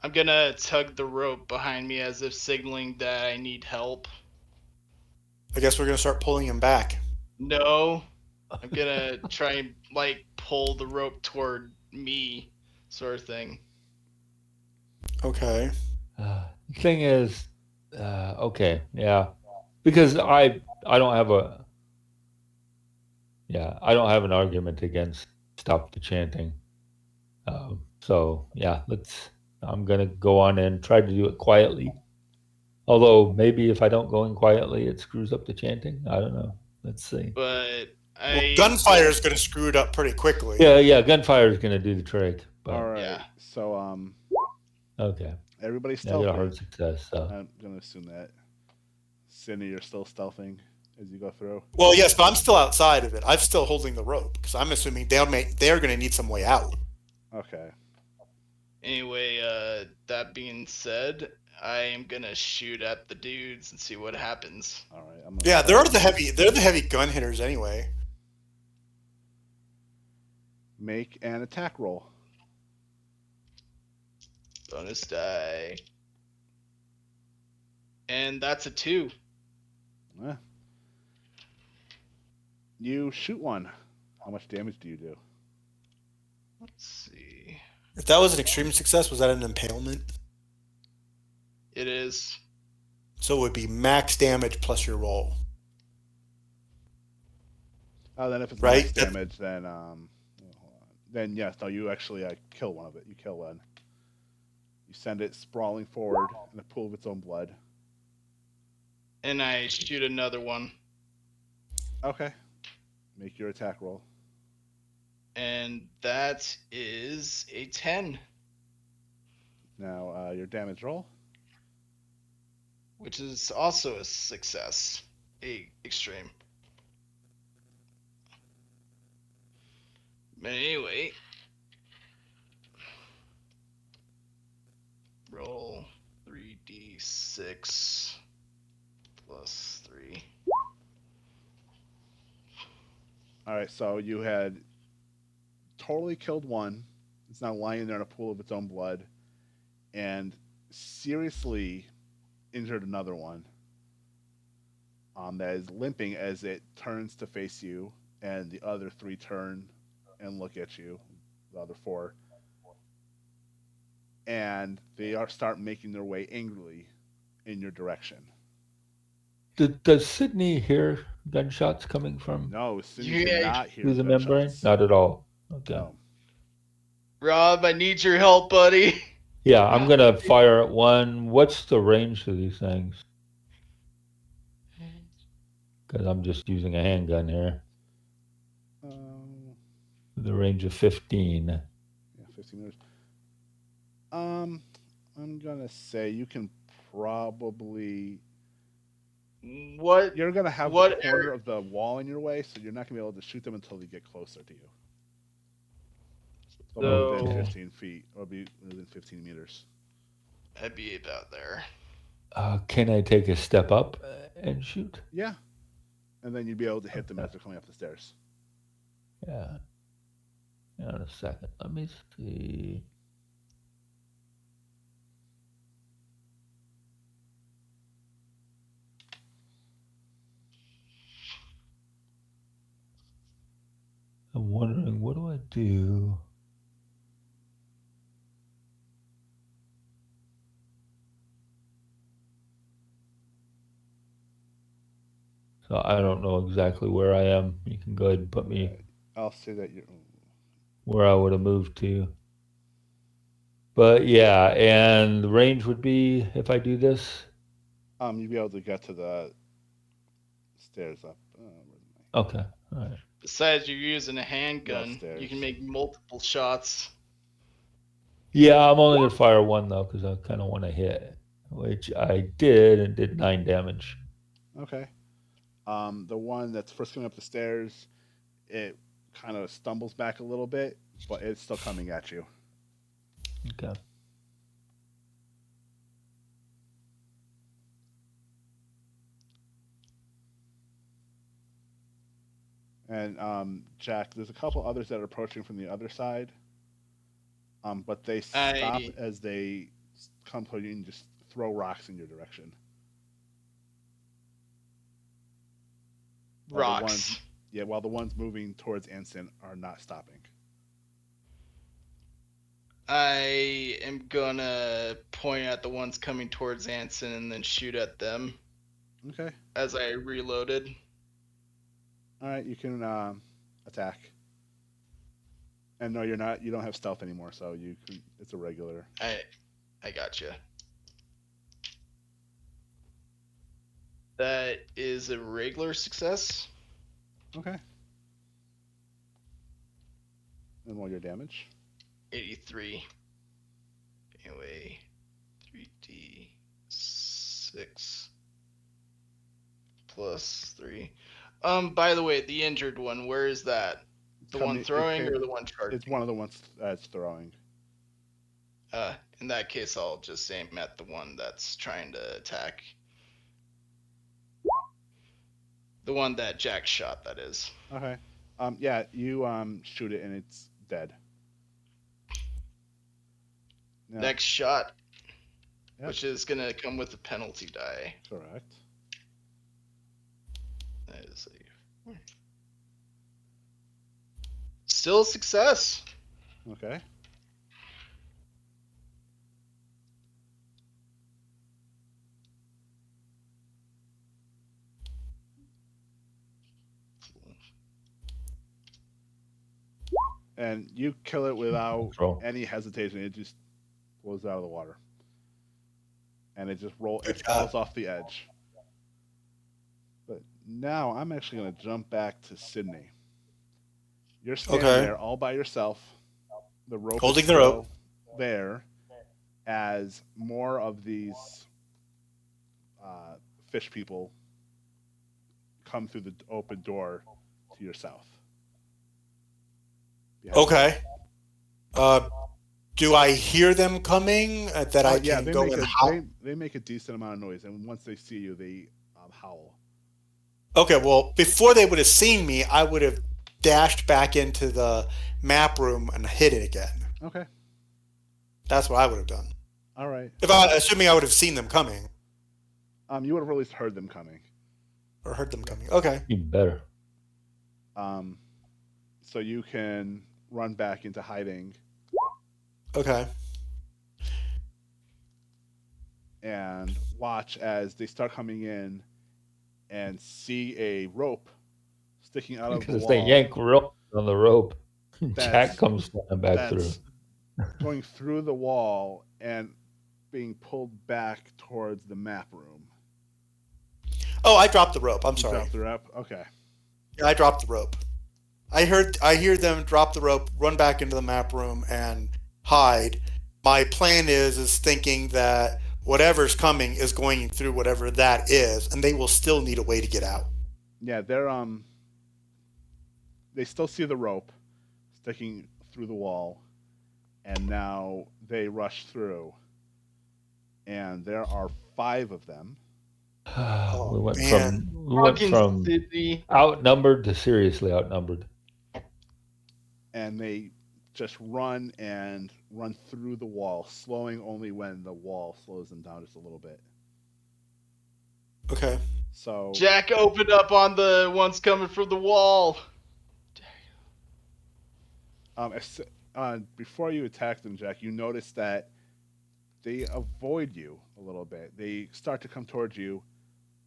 I'm gonna tug the rope behind me as if signaling that I need help. I guess we're gonna start pulling him back. No, I'm gonna try and like pull the rope toward me, sort of thing. Okay. The thing is, okay, yeah, because I don't have I don't have an argument against stop the chanting. So yeah, I'm gonna go on and try to do it quietly. Although maybe if I don't go in quietly, it screws up the chanting. I don't know. Let's see. But Well, gunfire is gonna screw it up pretty quickly. Yeah, gunfire is gonna do the trick. But All right. Yeah. So okay, everybody's I got a stealthing. hard success. So I'm gonna assume that. Cindy, you're still stealthing as you go through. Well, yes, but I'm still outside of it. I'm still holding the rope because I'm assuming they're gonna need some way out. Okay. anyway, that being said, I am gonna shoot at the dudes and see what happens. All right. Yeah, they're the heavy gun hitters anyway. Make an attack roll. Bonus die. And that's a 2. Eh. You shoot one. How much damage do you do? Let's see. If that was an extreme success, was that an impalement? It is. So it would be max damage plus your roll. Oh, then if it's Right? max damage, then hold on. Then yes, no, you actually kill one of it. You kill one. You send it sprawling forward in a pool of its own blood. And I shoot another one. Okay. Make your attack roll. And that is a 10. Now your damage roll. Which is also a success. Extreme. But anyway. Roll 3d6 plus 3. All right, so you had totally killed one. It's now lying there in a pool of its own blood, and seriously injured another one. That is limping as it turns to face you, and the other 3 turn and look at you. The other 4, and they start making their way angrily in your direction. does Sydney hear gunshots coming from No, Cindy did not hear through the membrane? gunshots. Not at all. Okay. No. Rob, I need your help, buddy. Yeah, I'm gonna fire at one. What's the range of these things? Because I'm just using a handgun here. The range of 15. Yeah, 15 meters. I'm gonna say you can probably. What? You're gonna have What the corner of the wall in your way, so you're not gonna be able to shoot them until they get closer to you. It'll be within So 15 feet, or be within 15 meters. I'd be about there. Can I take a step up and shoot? Yeah. And then you'd be able to hit them as they're coming up the stairs. Yeah. In a second. Let me see. I'm wondering, what do I do? So I don't know exactly where I am. You can go ahead and put me I'll say that you're. where I would have moved to. But yeah, and the range would be if I do this. You'd be able to get to the stairs up. Okay. All right. Besides, you're using a handgun. Upstairs. You can make multiple shots. Yeah, I'm only gonna fire one though because I kind of want to hit, which I did and did 9 damage. Okay. The one that's first coming up the stairs, it kind of stumbles back a little bit, but it's still coming at you. Okay. And Jack, there's a couple others that are approaching from the other side, but they stop as they come toward you and just throw rocks in your direction. Rocks. While the ones moving towards Anson are not stopping. I am gonna point at the ones coming towards Anson and then shoot at them Okay. as I reloaded. All right, you can attack. And no, you're not. You don't have stealth anymore, so you can. It's a regular. I gotcha. That is a regular success. Okay. And roll your damage. 83. Anyway, 3d6 plus 3. By the way, the injured one, where is that? The one throwing or the one charging? It's one of the ones that's throwing. In that case, I'll just aim at the one that's trying to attack. The one that Jack shot, that is. Okay. Yeah, you shoot it and it's dead. Now, Next shot, Yep. which is gonna come with a penalty die. Correct. That is still a success. Okay. And you kill it without Throw. any hesitation. It just blows out of the water. And it just rolls. Good It job. falls off the edge. But now I'm actually going to jump back to Sydney. You're standing Okay. there all by yourself. The rope Holding is the rope. still there as more of these fish people come through the open door to your south. Behind you. Okay. Do I hear them coming that I Yeah, can they go make and a howl? they make a decent amount of noise, and once they see you, they howl. Okay, well, before they would have seen me, I would have dashed back into the map room and hit it again. Okay, That's what I would have done. all right. Assuming I would have seen them coming You would have at least heard them coming. or heard them coming. Okay. Even better. So you can run back into hiding Okay. and watch as they start coming in and see a rope sticking out of the Because wall. they yank rope on the rope. Jack That's- comes flying back through. That's going through the wall and being pulled back towards the map room. Oh, I dropped the rope. I'm You sorry. dropped the rope? Okay. Yeah, I dropped the rope. I hear them drop the rope, run back into the map room, and hide. My plan is thinking that whatever's coming is going through whatever that is, and they will still need a way to get out. Yeah, they still see the rope sticking through the wall, and now they rush through, and there are 5 of them. Oh, we went man. Fucking from Sydney. outnumbered to seriously outnumbered. And they just run through the wall, slowing only when the wall slows them down just a little bit. Okay. So Jack opened up on the ones coming from the wall. before you attack them, Jack, you notice that they avoid you a little bit. They start to come towards you,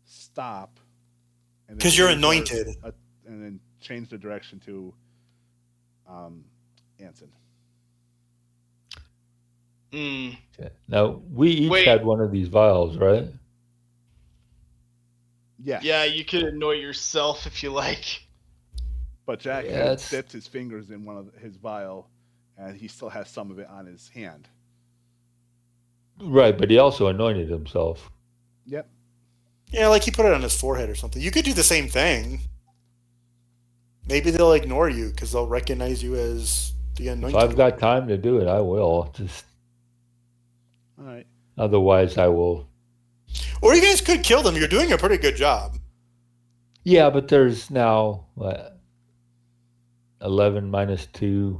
stop, and then Because you're change their- anointed. and then change the direction to Anson. Mm. Okay. Now we each Wait. had one of these vials, right? Yes. Yeah, you could annoy yourself if you like. But Jack Yeah, has dipped his fingers in one of his vial, and he still has some of it on his hand. Right, but he also anointed himself. Yep. Yeah, like he put it on his forehead or something. You could do the same thing. Maybe they'll ignore you because they'll recognize you as the If anointed. I've got time to do it, I will. Just All right. otherwise, I will. Or you guys could kill them. You're doing a pretty good job. Yeah, but there's now what, 11 minus 2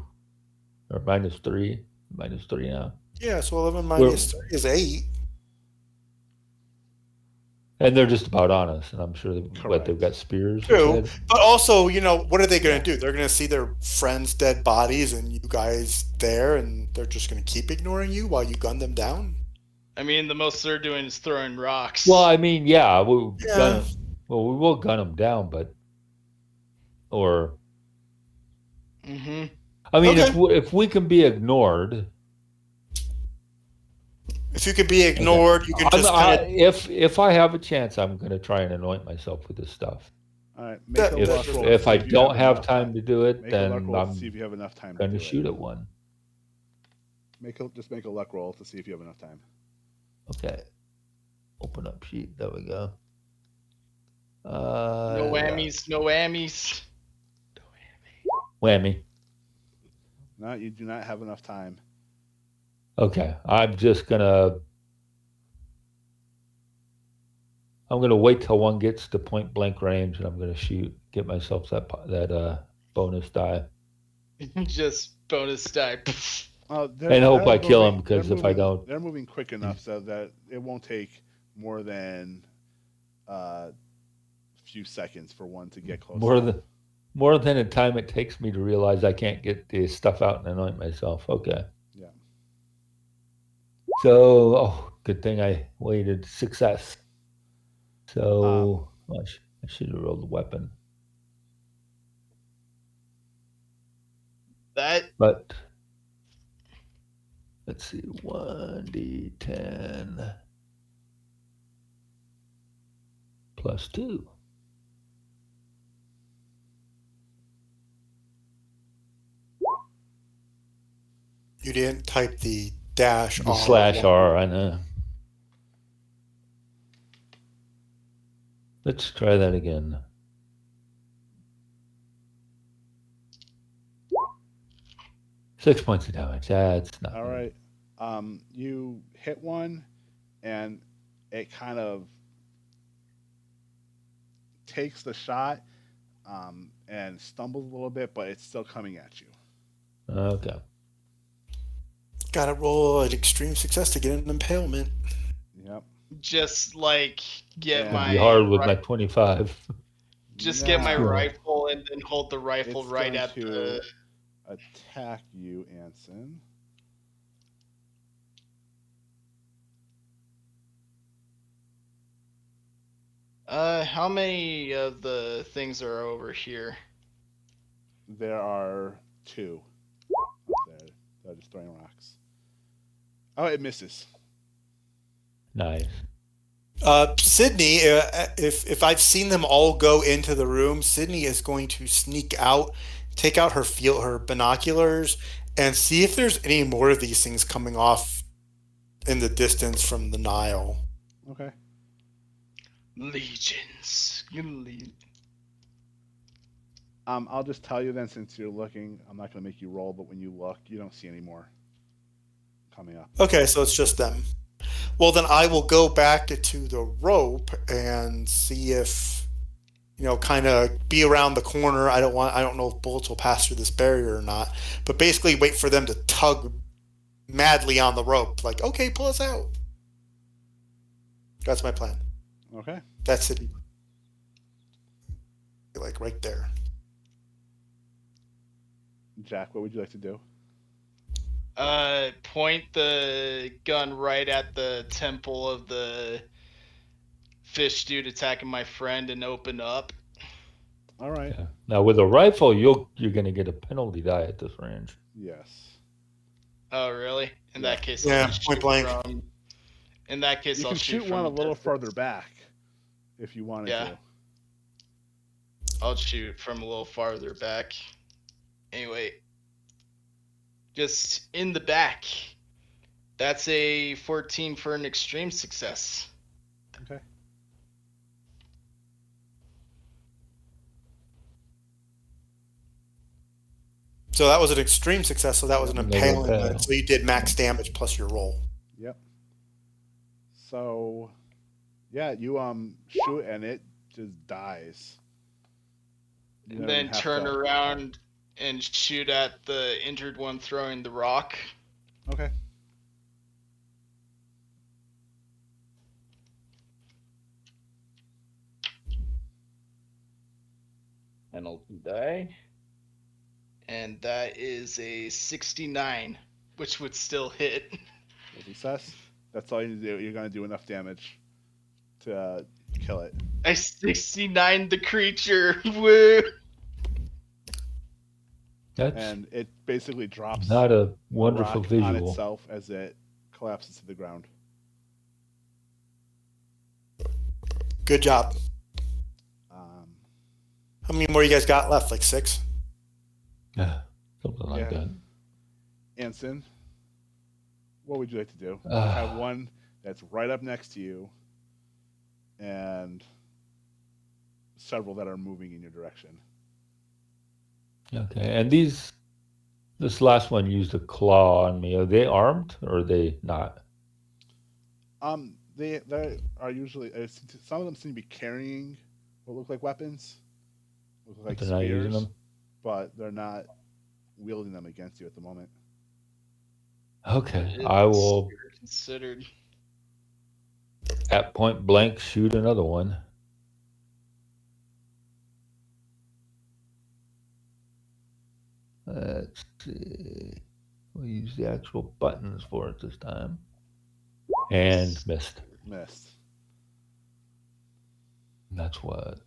or minus 3, minus 3 now. Yeah, so 11 minus 3 is 8. And they're just about on us, and I'm sure that, what, Correct. they've got spears. you True. said? But also, what are they going to do? They're going to see their friends' dead bodies and you guys there, and they're just going to keep ignoring you while you gun them down? I mean, the most they're doing is throwing rocks. Well, I mean, yeah, we Yeah. will gun them down, but or Mm-hmm. I mean, Okay. if we can be ignored, If you could be ignored, you can just kind of... if I have a chance, I'm going to try and anoint myself with this stuff. All right. Make a luck roll. If to I see you don't have enough time to do it, Make a luck then roll to I'm see if you have enough time going to to do shoot it. at one. Just make a luck roll to see if you have enough time. Okay. Open up sheet. There we go. No whammies, no whammies. Whammy. No, you do not have enough time. Okay, I'm gonna wait till one gets to point blank range, and I'm gonna shoot. Get myself that bonus die, Just bonus die. and hope I kill him. Because if I don't, they're moving quick enough so that it won't take more than a few seconds for one to get close. more than the time it takes me to realize I can't get the stuff out and anoint myself. Okay. Yeah. So, good thing I waited. Success. So I should have rolled the weapon. But let's see, 1d10 plus 2. You didn't type the dash The R. slash R, I know. Let's try that again. Six points of damage. That's not All right. You hit one, and it kind of takes the shot and stumbles a little bit, but it's still coming at you. Okay. Gotta roll an extreme success to get an impalement. Yep. Just like get Yeah. my Be hard with my 25. Just get my Now, rifle and then hold the rifle it's right going at to the. attack you, Anson. How many of the things are over here? There are 2 up there. They're just throwing rocks. Oh, it misses. Nice. Sydney, if I've seen them all go into the room, Sydney is going to sneak out, take out her binoculars, and see if there's any more of these things coming off in the distance from the Nile. Okay. Legions. I'll just tell you then, since you're looking, I'm not going to make you roll, but when you look, you don't see any more. coming up. Okay, so it's just them. Well, then I will go back to the rope and see if, kind of be around the corner. I don't know if bullets will pass through this barrier or not, but basically wait for them to tug madly on the rope. Like, okay, pull us out. That's my plan. Okay. That's it. Like right there. Jack, what would you like to do? Point the gun right at the temple of the fish dude attacking my friend and open up. All right. Yeah. Now with a rifle, you're going to get a penalty die at this range. Yes. Oh, really? In Yeah. that case, Yeah, I'll just point shoot blank. from. In that case, You I'll can shoot shoot from one a little distance. further back if you wanted Yeah. to. I'll shoot from a little farther back. Anyway, just in the back. That's a 14 for an extreme success. Okay. So that was an extreme success. So that was an Another impaling. impale. So you did max damage plus your roll. Yep. So, yeah, you shoot and it just dies. You And don't then even have turn to- around and shoot at the injured one throwing the rock. Okay. Penalty die. And that is a 69, which would still hit. A success. That's all you need to do. You're going to do enough damage to kill it. I 69 the creature. Woo! That's And it basically drops not a a wonderful rock on visual. itself as it collapses to the ground. Good job. How many more you guys got left? Like 6? Yeah, something like Yeah. that. Anson, what would you like to do? You Ah. have one that's right up next to you, and several that are moving in your direction. Okay, and this last one used a claw on me. Are they armed or are they not? They are usually some of them seem to be carrying what look like weapons, look like But they're not using spears, them? but they're not wielding them against you at the moment. Okay, I will Considered. at point blank shoot another one. Let's see. We'll use the actual buttons for it this time. And missed. Missed. That's what?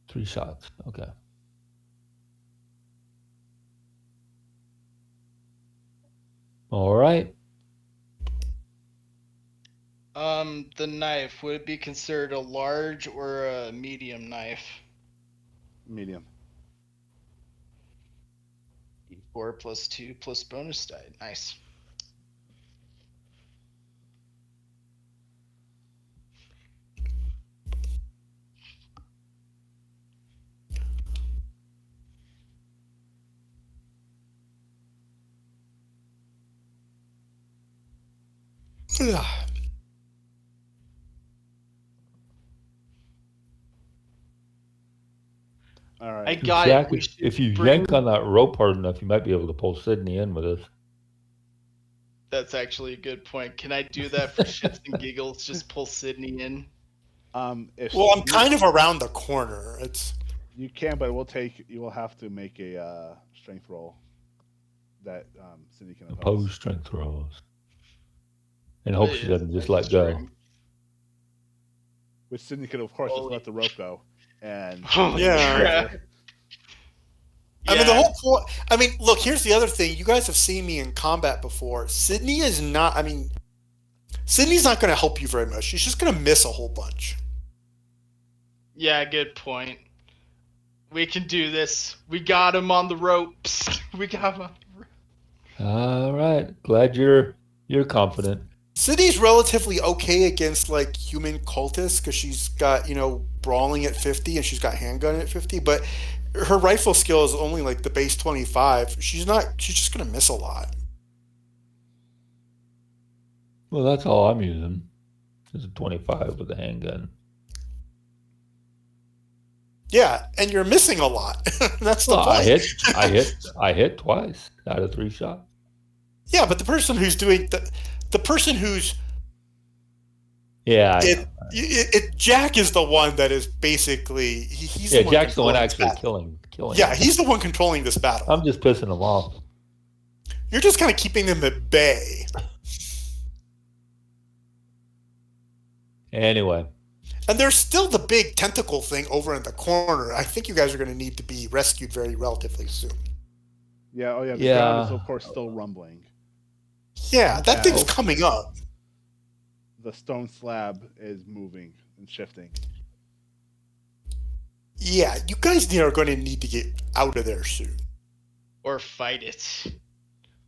3 shots. Okay. All right. The knife, would it be considered a large or a medium knife? Medium. 4 plus 2 plus bonus die. Nice. All right. I got Jack, it. We should if you bring- yank on that rope hard enough, you might be able to pull Sydney in with us. That's actually a good point. Can I do that for shits and giggles? Just pull Sydney in. If Well, I'm kind of around the corner. You can, but you will have to make a strength roll that Cindy can Oppose strength throws. And hope she doesn't just let go. Which Cindy could, of course, just let the rope go. And Holy Yeah. crap. I mean, the Yeah. whole point. I mean, look, here's the other thing. You guys have seen me in combat before. Sydney is not. I mean, Sydney's not going to help you very much. She's just going to miss a whole bunch. Yeah, good point. We can do this. We got him on the ropes. We got him on the ropes. All right. Glad you're confident. Sydney's relatively okay against like human cultists because she's got brawling at 50 and she's got handgun at 50. But her rifle skill is only like the base 25. She's just gonna miss a lot. Well, that's all I'm using. Is a 25 with a handgun. Yeah, and you're missing a lot. That's the Well, point. I hit twice out of 3 shots. Yeah, but the person who's doing the person who's Yeah, Jack is the one that is basically he's yeah. the one Jack's the one controlling this actually battle. killing. Yeah, them. he's the one controlling this battle. I'm just pissing them off. You're just kind of keeping them at bay. Anyway, And there's still the big tentacle thing over in the corner. I think you guys are going to need to be rescued very relatively soon. Yeah, oh yeah, the Yeah. ground is of course still rumbling. Yeah, that thing's Okay. coming up. The stone slab is moving and shifting. Yeah, you guys are going to need to get out of there soon. Or fight it.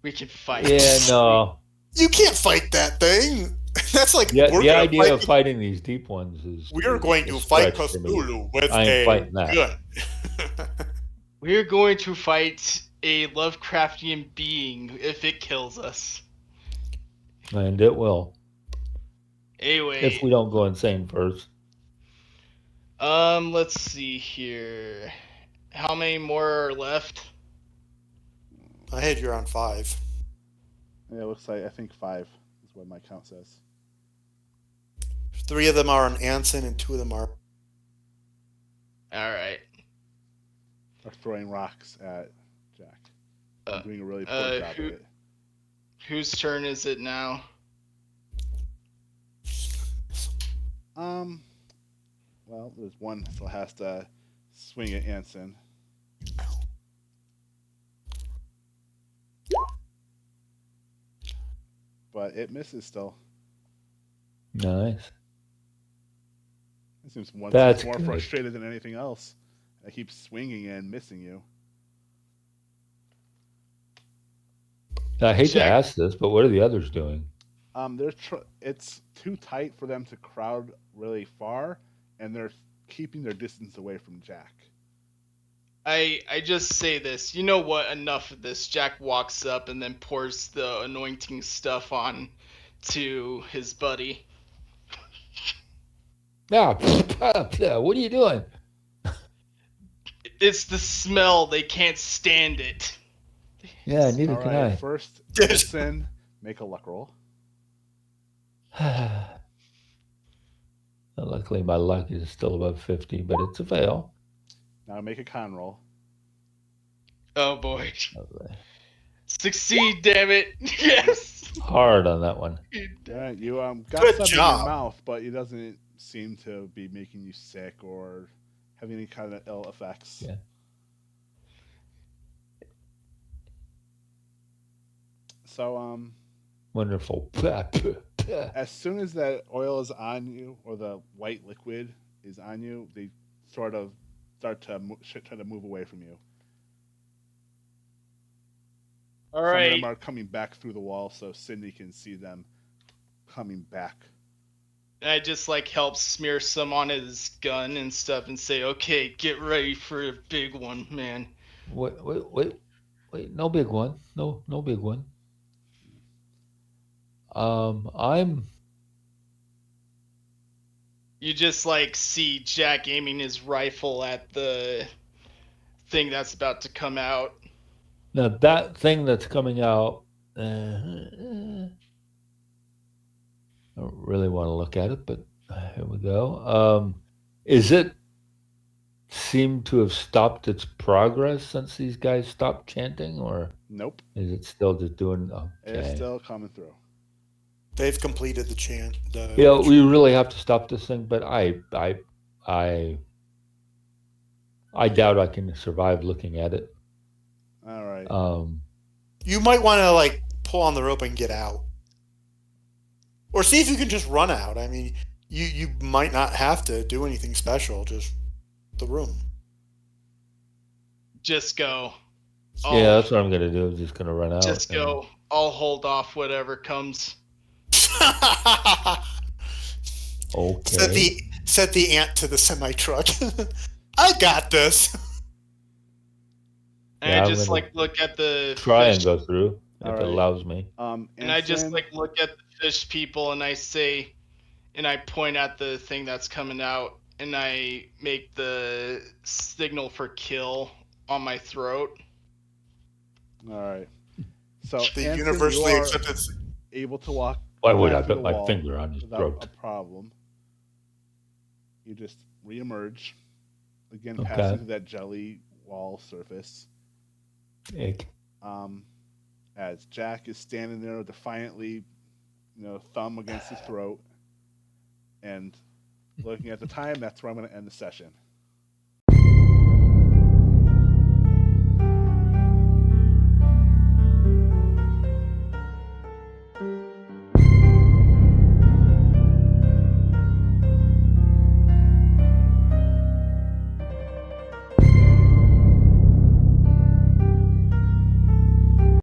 We can fight. yeah, no. You can't fight that thing. That's like Yeah, we're the gonna idea fight of fighting these deep ones is. we are going to a fight stretch for me. Cthulhu with I ain't a fighting that. gun. We're going to fight a Lovecraftian being if it kills us. And it will. Anyway, If we don't go insane first. let's see here. How many more are left? I had you're on 5. Yeah, it looks like I think 5 is what my count says. 3 of them are on Anson and 2 of them are. All right. Are throwing rocks at Jack. I'm Uh, doing a really poor job who- of it. Whose turn is it now? Well, there's one that still has to swing at Anson. But it misses still. Nice. It seems one That's more good. frustrated than anything else. I keep swinging and missing you. I hate to Jack. ask this, but what are the others doing? It's too tight for them to crowd really far, and they're keeping their distance away from Jack. I just say this. You know what? Enough of this. Jack walks up and then pours the anointing stuff on to his buddy. Ah, what are you doing? It's the smell. They can't stand it. Yeah, neither All can right, first, listen, make a luck roll. I. Luckily, my luck is still above 50, but it's a fail. Now make a con roll. Oh boy. Lovely. Succeed, damn it. Yes. Hard on that one. All right, you got Good something in job. your mouth, but it doesn't seem to be making you sick or having any kind of ill effects. Yeah. So, Wonderful. as soon as that oil is on you, or the white liquid is on you, they sort of start to try to move away from you. All Some of right. them are coming back through the wall, so Cindy can see them coming back. I just like help smear some on his gun and stuff and say, okay, get ready for a big one, man. Wait. No big one. No big one. I'm. You just like see Jack aiming his rifle at the thing that's about to come out. Now that thing that's coming out, I don't really want to look at it, but here we go. Is it seem to have stopped its progress since these guys stopped chanting, or Nope, is it still just doing? it's Okay. still coming through. They've completed the chant. Yeah, we really have to stop this thing, but I doubt I can survive looking at it. All right. You might want to like pull on the rope and get out, or see if you can just run out. I mean, you might not have to do anything special. Just the room. Just go. Yeah, that's what I'm gonna do. I'm just gonna run out. Just and- go. I'll hold off whatever comes. Okay. Said the ant to the semi truck. I got this. And Yeah, I I'm just gonna like look at the try fish, and go through All if it right. allows me. and I just Anson, like look at the fish people, and I say, and I point at the thing that's coming out, and I make the signal for kill on my throat. all right. So The Anson, you universally are accepted. able to walk Why would back I through put the my wall finger on his without a throat? problem. You just reemerge, again Okay. passing through that jelly wall surface. Ick. As Jack is standing there defiantly, thumb against his throat, and looking at the time, that's where I'm going to end the session.